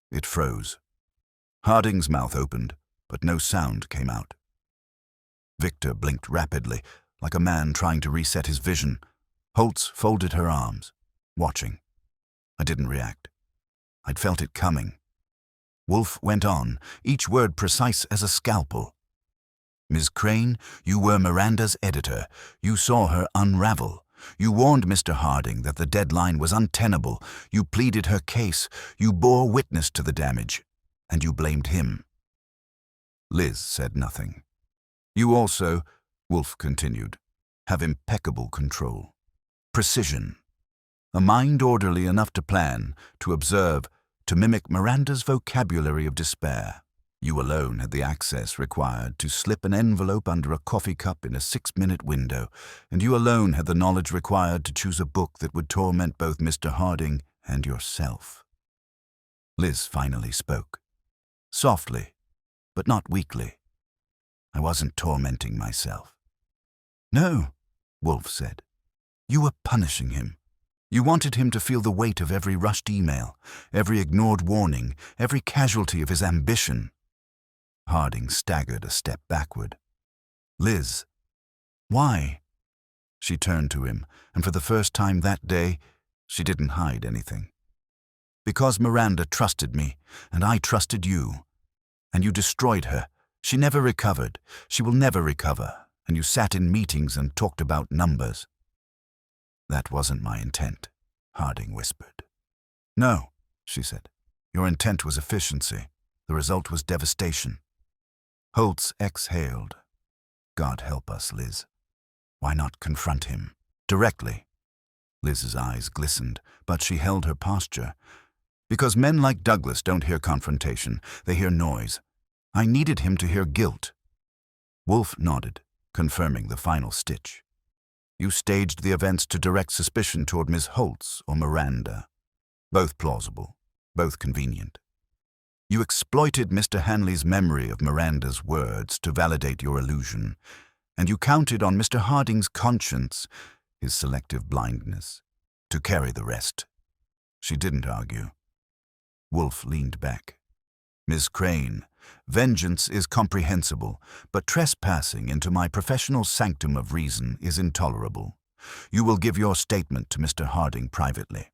It froze. Harding's mouth opened, but no sound came out. Victor blinked rapidly, like a man trying to reset his vision. Holtz folded her arms, watching. I didn't react. I'd felt it coming. Wolfe went on, each word precise as a scalpel. "Miss Crane, you were Miranda's editor. You saw her unravel. You warned Mr. Harding that the deadline was untenable. You pleaded her case. You bore witness to the damage. And you blamed him." Liz said nothing. "You also," Wolfe continued, "have impeccable control. Precision. A mind orderly enough to plan, to observe, to mimic Miranda's vocabulary of despair. You alone had the access required to slip an envelope under a coffee cup in a 6-minute window, and you alone had the knowledge required to choose a book that would torment both Mr. Harding and yourself. Liz finally spoke. Softly, but not weakly. I wasn't tormenting myself. No, Wolfe said. You were punishing him. You wanted him to feel the weight of every rushed email, every ignored warning, every casualty of his ambition. Harding staggered a step backward. Liz. Why? She turned to him, and for the first time that day, she didn't hide anything. Because Miranda trusted me, and I trusted you. And you destroyed her. She never recovered. She will never recover. And you sat in meetings and talked about numbers. That wasn't my intent, Harding whispered. No, she said. Your intent was efficiency. The result was devastation. Holtz exhaled. God help us, Liz. Why not confront him? Directly. Liz's eyes glistened, but she held her posture. Because men like Douglas don't hear confrontation, they hear noise. I needed him to hear guilt. Wolfe nodded, confirming the final stitch. You staged the events to direct suspicion toward Miss Holtz or Miranda. Both plausible, both convenient. You exploited Mr. Hanley's memory of Miranda's words to validate your illusion, and you counted on Mr. Harding's conscience, his selective blindness, to carry the rest. She didn't argue. Wolfe leaned back. Miss Crane, vengeance is comprehensible, but trespassing into my professional sanctum of reason is intolerable. You will give your statement to Mr. Harding privately.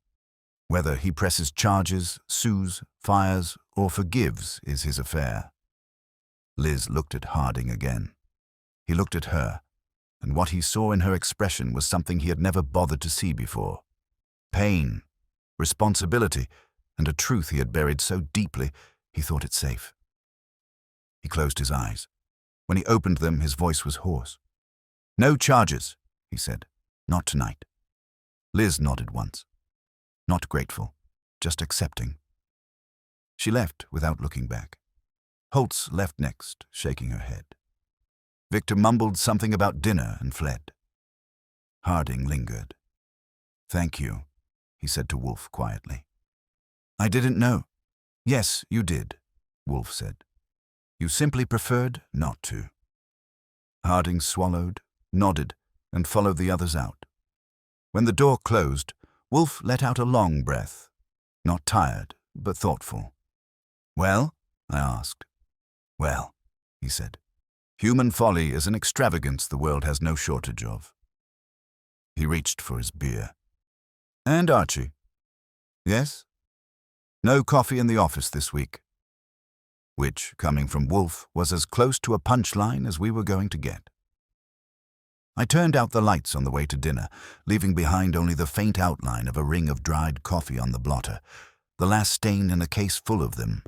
Whether he presses charges, sues, fires, or forgives is his affair. Liz looked at Harding again. He looked at her, and what he saw in her expression was something he had never bothered to see before. Pain, responsibility, and a truth he had buried so deeply he thought it safe. He closed his eyes. When he opened them, his voice was hoarse. No charges, he said. Not tonight. Liz nodded once. Not grateful, just accepting. She left without looking back. Holtz left next, shaking her head. Victor mumbled something about dinner and fled. Harding lingered. Thank you, he said to Wolfe quietly. I didn't know. Yes, you did, Wolfe said. You simply preferred not to. Harding swallowed, nodded, and followed the others out. When the door closed, Wolfe let out a long breath, not tired, but thoughtful. Well? I asked. Well, he said. Human folly is an extravagance the world has no shortage of. He reached for his beer. And Archie? Yes? No coffee in the office this week. Which, coming from Wolfe, was as close to a punchline as we were going to get. I turned out the lights on the way to dinner, leaving behind only the faint outline of a ring of dried coffee on the blotter, the last stain in a case full of them.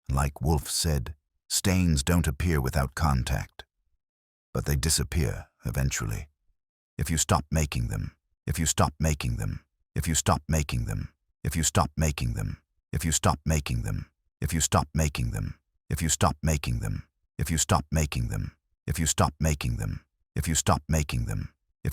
Like Wolfe said, stains don't appear without contact. But they disappear, eventually. If you stop making them, if you stop making them, if you stop making them, if you stop making them, if you stop making them, if you stop making them, if you stop making them, if you stop making them, if you stop making them, if you stop making them,